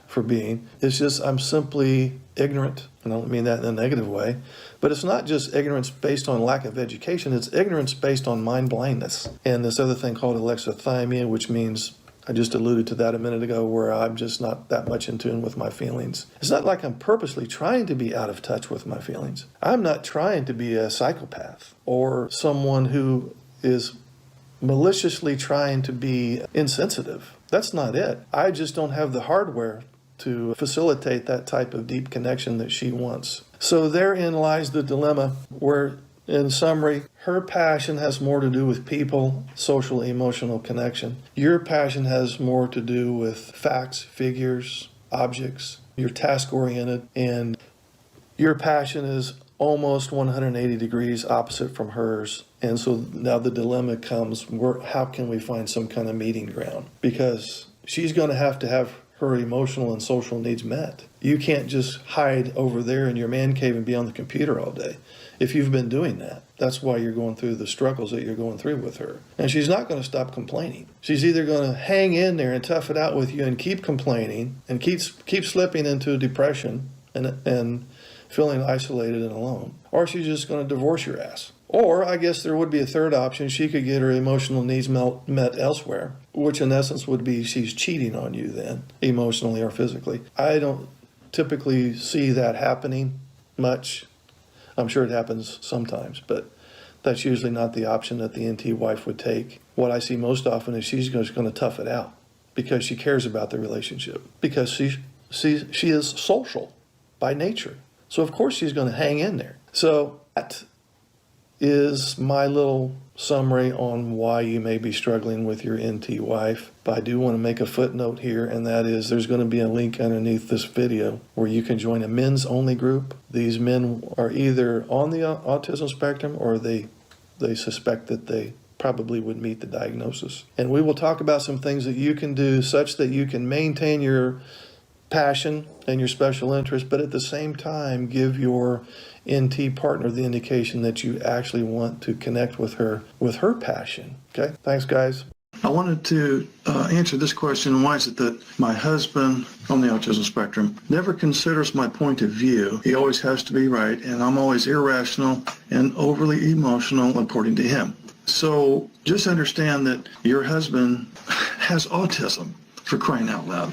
for being. It's just I'm simply ignorant, and I don't mean that in a negative way, but it's not just ignorance based on lack of education, it's ignorance based on mind blindness. And this other thing called alexithymia, which means, I just alluded to that a minute ago, where I'm just not that much in tune with my feelings. It's not like I'm purposely trying to be out of touch with my feelings. I'm not trying to be a psychopath or someone who is maliciously trying to be insensitive. That's not it. I just don't have the hardware to facilitate that type of deep connection that she wants. So therein lies the dilemma, where, in summary, her passion has more to do with people, social, emotional connection. Your passion has more to do with facts, figures, objects. You're task-oriented, and your passion is almost 180 degrees opposite from hers. And so now the dilemma comes, how can we find some kind of meeting ground? Because she's going to have her emotional and social needs met. You can't just hide over there in your man cave and be on the computer all day if you've been doing that. That's why you're going through the struggles that you're going through with her. And she's not going to stop complaining. She's either going to hang in there and tough it out with you and keep complaining and keep slipping into depression and feeling isolated and alone, or she's just going to divorce your ass. Or I guess there would be a third option. She could get her emotional needs met elsewhere, which in essence would be she's cheating on you then, emotionally or physically. I don't typically see that happening much. I'm sure it happens sometimes, but that's usually not the option that the NT wife would take. What I see most often is she's just going to tough it out because she cares about the relationship, because she is social by nature. So of course she's going to hang in there. So that is my little summary on why you may be struggling with your NT wife. But I do want to make a footnote here, and that is there's going to be a link underneath this video where you can join a men's only group. These men are either on the autism spectrum or they suspect that they probably would meet the diagnosis. And we will talk about some things that you can do such that you can maintain your passion and your special interest, but at the same time give your NT partner the indication that you actually want to connect with her passion. Okay, thanks guys. I wanted to answer this question. Why is it that my husband on the autism spectrum never considers my point of view? He always has to be right, and I'm always irrational and overly emotional according to him. So just understand that your husband has autism, for crying out loud.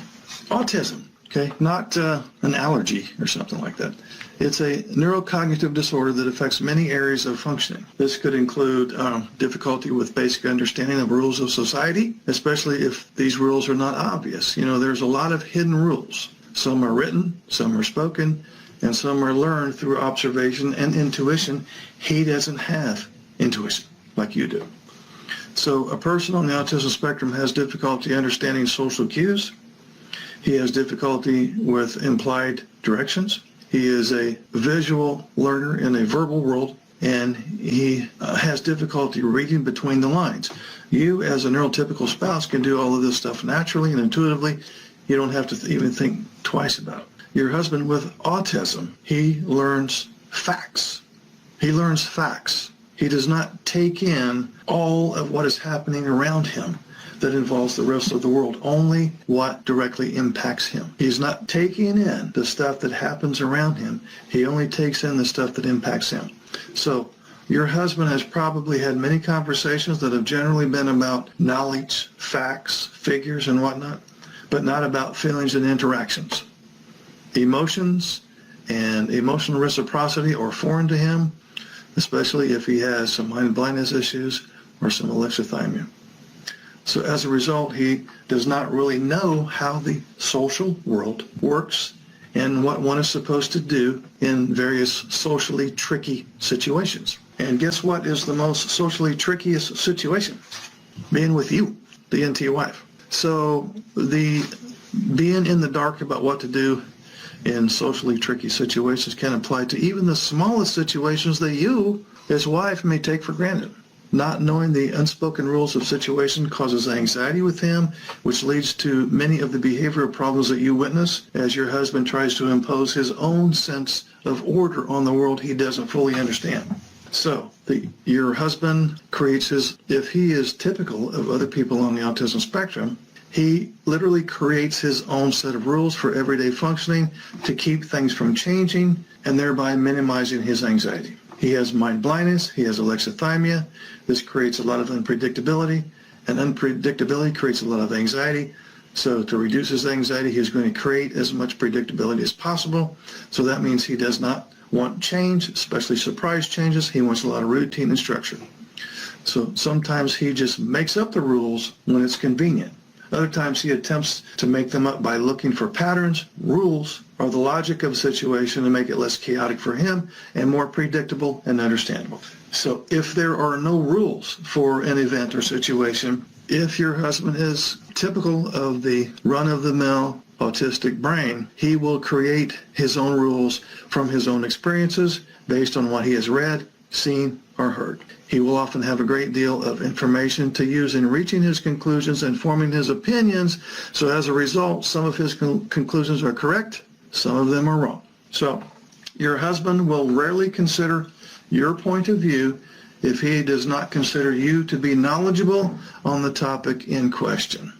Autism, okay? Not an allergy or something like that. It's a neurocognitive disorder that affects many areas of functioning. This could include difficulty with basic understanding of rules of society, especially if these rules are not obvious. You know, there's a lot of hidden rules. Some are written, some are spoken, and some are learned through observation and intuition. He doesn't have intuition like you do. So a person on the autism spectrum has difficulty understanding social cues. He has difficulty with implied directions. He is a visual learner in a verbal world, and he has difficulty reading between the lines. You, as a neurotypical spouse, can do all of this stuff naturally and intuitively. You don't have to even think twice about it. Your husband with autism, he learns facts. He learns facts. He does not take in all of what is happening around him that involves the rest of the world, only what directly impacts him. He's not taking in the stuff that happens around him. He only takes in the stuff that impacts him. So your husband has probably had many conversations that have generally been about knowledge, facts, figures, and whatnot, but not about feelings and interactions. Emotions and emotional reciprocity are foreign to him, especially if he has some mind blindness issues or some alexithymia. So as a result, he does not really know how the social world works and what one is supposed to do in various socially tricky situations. And guess what is the most socially trickiest situation? Being with you, the NT wife. So the being in the dark about what to do in socially tricky situations can apply to even the smallest situations that you, as wife, may take for granted. Not knowing the unspoken rules of situation causes anxiety with him, which leads to many of the behavioral problems that you witness as your husband tries to impose his own sense of order on the world he doesn't fully understand. So your husband creates if he is typical of other people on the autism spectrum, he literally creates his own set of rules for everyday functioning to keep things from changing and thereby minimizing his anxiety. He has mind blindness, he has alexithymia. This creates a lot of unpredictability, and unpredictability creates a lot of anxiety. So to reduce his anxiety, he's going to create as much predictability as possible. So that means he does not want change, especially surprise changes. He wants a lot of routine and structure. So sometimes he just makes up the rules when it's convenient. Other times he attempts to make them up by looking for patterns. Rules are the logic of a situation to make it less chaotic for him and more predictable and understandable. So if there are no rules for an event or situation, if your husband is typical of the run-of-the-mill autistic brain, he will create his own rules from his own experiences based on what he has read, seen, or heard. He will often have a great deal of information to use in reaching his conclusions and forming his opinions. So as a result, some of his conclusions are correct, some of them are wrong. So your husband will rarely consider your point of view if he does not consider you to be knowledgeable on the topic in question.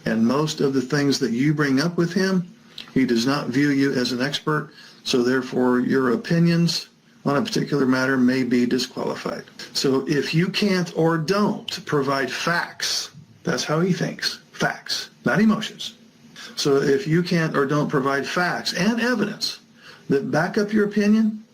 And most of the things that you bring up with him, he does not view you as an expert, so therefore your opinions on a particular matter may be disqualified. So if you can't or don't provide facts, that's how he thinks, facts, not emotions. So if you can't or don't provide facts and evidence that back up your opinion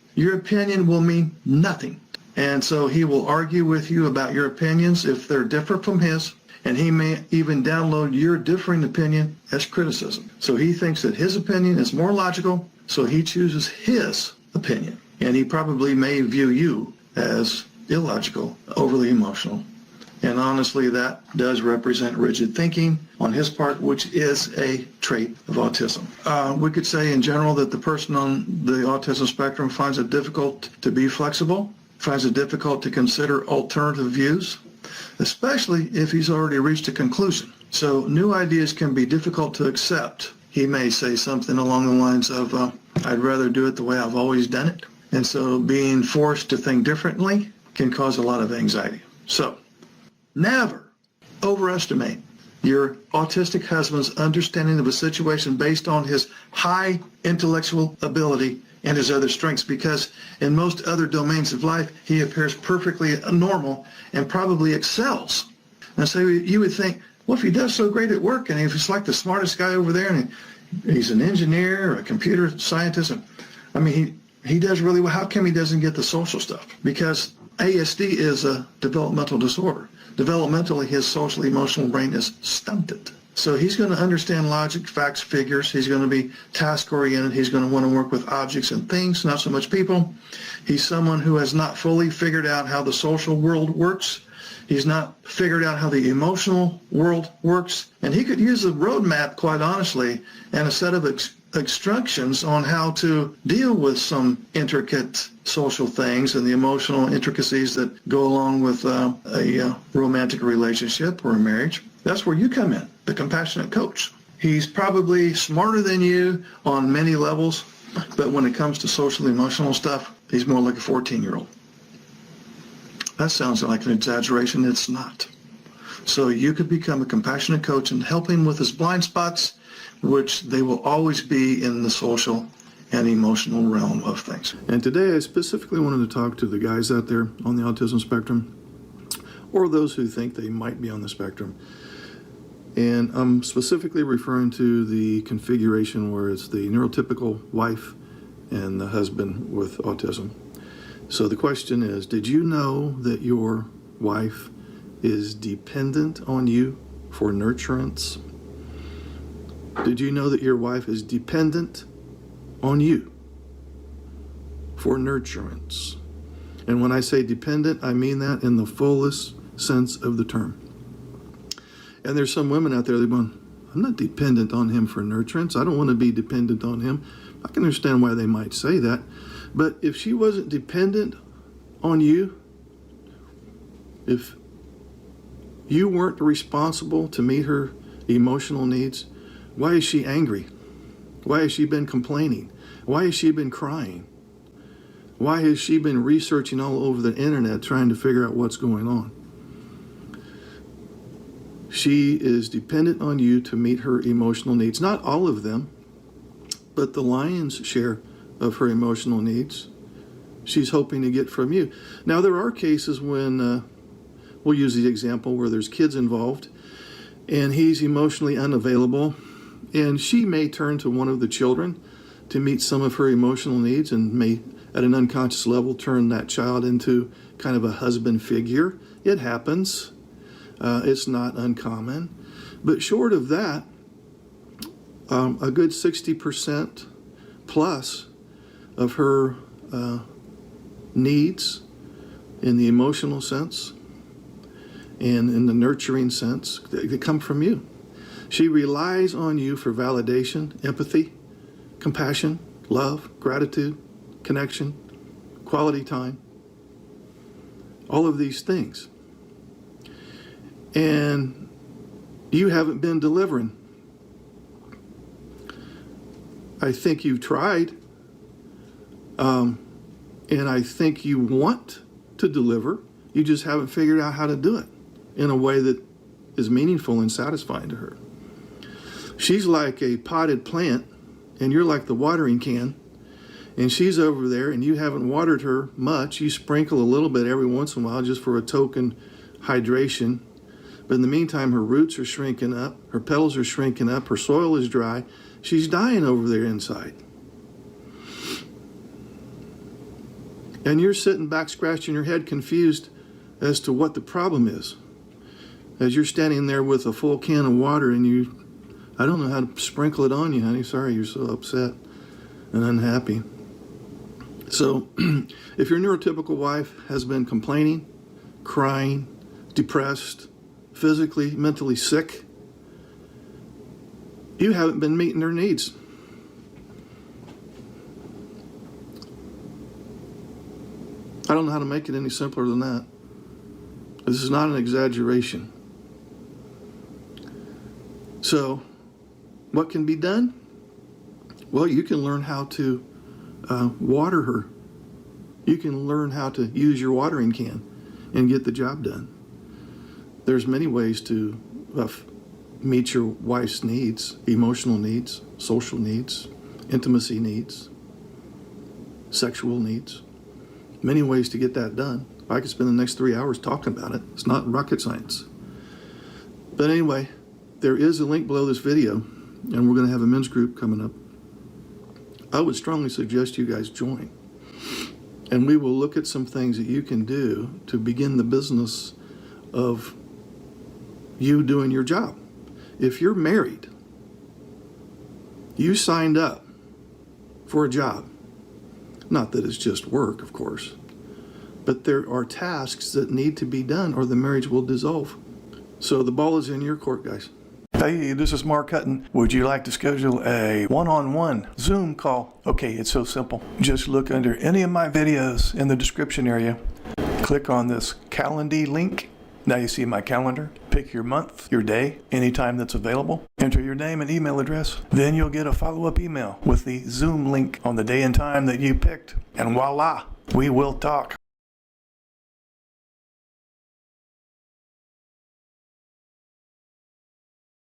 will mean nothing. And so he will argue with you about your opinions if they're different from his, and he may even download your differing opinion as criticism. So he thinks that his opinion is more logical, so he chooses his opinion. And he probably may view you as illogical, overly emotional. And honestly, that does represent rigid thinking on his part, which is a trait of autism. We could say in general that the person on the autism spectrum finds it difficult to be flexible, finds it difficult to consider alternative views, especially if he's already reached a conclusion. So new ideas can be difficult to accept. He may say something along the lines of, I'd rather do it the way I've always done it. And so being forced to think differently can cause a lot of anxiety. So never overestimate your autistic husband's understanding of a situation based on his high intellectual ability and his other strengths, because in most other domains of life, he appears perfectly normal and probably excels. And so you would think, well, if he does so great at work and if he's like the smartest guy over there and he's an engineer or a computer scientist, he does really well. How come he doesn't get the social stuff? Because ASD is a developmental disorder. Developmentally, his social emotional brain is stunted. So he's going to understand logic, facts, figures. He's going to be task-oriented. He's going to want to work with objects and things, not so much people. He's someone who has not fully figured out how the social world works. He's not figured out how the emotional world works. And he could use a roadmap, quite honestly, and a set of instructions on how to deal with some intricate social things and the emotional intricacies that go along with a romantic relationship or a marriage. That's where you come in, the compassionate coach. He's probably smarter than you on many levels, but when it comes to social emotional stuff, he's more like a 14-year-old. That sounds like an exaggeration. It's not. So you could become a compassionate coach and help him with his blind spots, which they will always be in the social and emotional realm of things. And today I specifically wanted to talk to the guys out there on the autism spectrum, or those who think they might be on the spectrum. And I'm specifically referring to the configuration where it's the neurotypical wife and the husband with autism. So the question is, did you know that your wife is dependent on you for nurturance? Did you know that your wife is dependent on you for nurturance? And when I say dependent, I mean that in the fullest sense of the term. And there's some women out there that are going, I'm not dependent on him for nurturance. I don't want to be dependent on him. I can understand why they might say that. But if she wasn't dependent on you, if you weren't responsible to meet her emotional needs, why is she angry? Why has she been complaining? Why has she been crying? Why has she been researching all over the internet trying to figure out what's going on? She is dependent on you to meet her emotional needs. Not all of them, but the lion's share of her emotional needs she's hoping to get from you. Now, there are cases when, we'll use the example where there's kids involved and he's emotionally unavailable, and she may turn to one of the children to meet some of her emotional needs and may, at an unconscious level, turn that child into kind of a husband figure. It happens. It's not uncommon. But short of that, a good 60% plus of her needs in the emotional sense and in the nurturing sense, they come from you. She relies on you for validation, empathy, compassion, love, gratitude, connection, quality time, all of these things. And you haven't been delivering. I think you've tried, and I think you want to deliver, You just haven't figured out how to do it in a way that is meaningful and satisfying to her. She's like a potted plant, and you're like the watering can, and she's over there, and you haven't watered her much. You sprinkle a little bit every once in a while just for a token hydration. But in the meantime, her roots are shrinking up, her petals are shrinking up, her soil is dry. She's dying over there inside. And you're sitting back scratching your head confused as to what the problem is. As you're standing there with a full can of water and I don't know how to sprinkle it on you, honey. Sorry, you're so upset and unhappy. So if your neurotypical wife has been complaining, crying, depressed, physically, mentally sick, you haven't been meeting their needs. I don't know how to make it any simpler than that. This is not an exaggeration. So, what can be done? Well, you can learn how to water her. You can learn how to use your watering can and get the job done. There's many ways to meet your wife's needs, emotional needs, social needs, intimacy needs, sexual needs. Many ways to get that done. I could spend the next 3 hours talking about it. It's not rocket science. But anyway, there is a link below this video, and we're going to have a men's group coming up. I would strongly suggest you guys join. And we will look at some things that you can do to begin the business of you doing your job. If you're married, you signed up for a job. Not that it's just work, of course, but there are tasks that need to be done or the marriage will dissolve. So the ball is in your court, guys. Hey, this is Mark Hutton. Would you like to schedule a one-on-one Zoom call? Okay, it's so simple. Just look under any of my videos in the description area. Click on this Calendly link. Now you see my calendar. Pick your month, your day, anytime that's available. Enter your name and email address. Then you'll get a follow-up email with the Zoom link on the day and time that you picked. And voila, we will talk.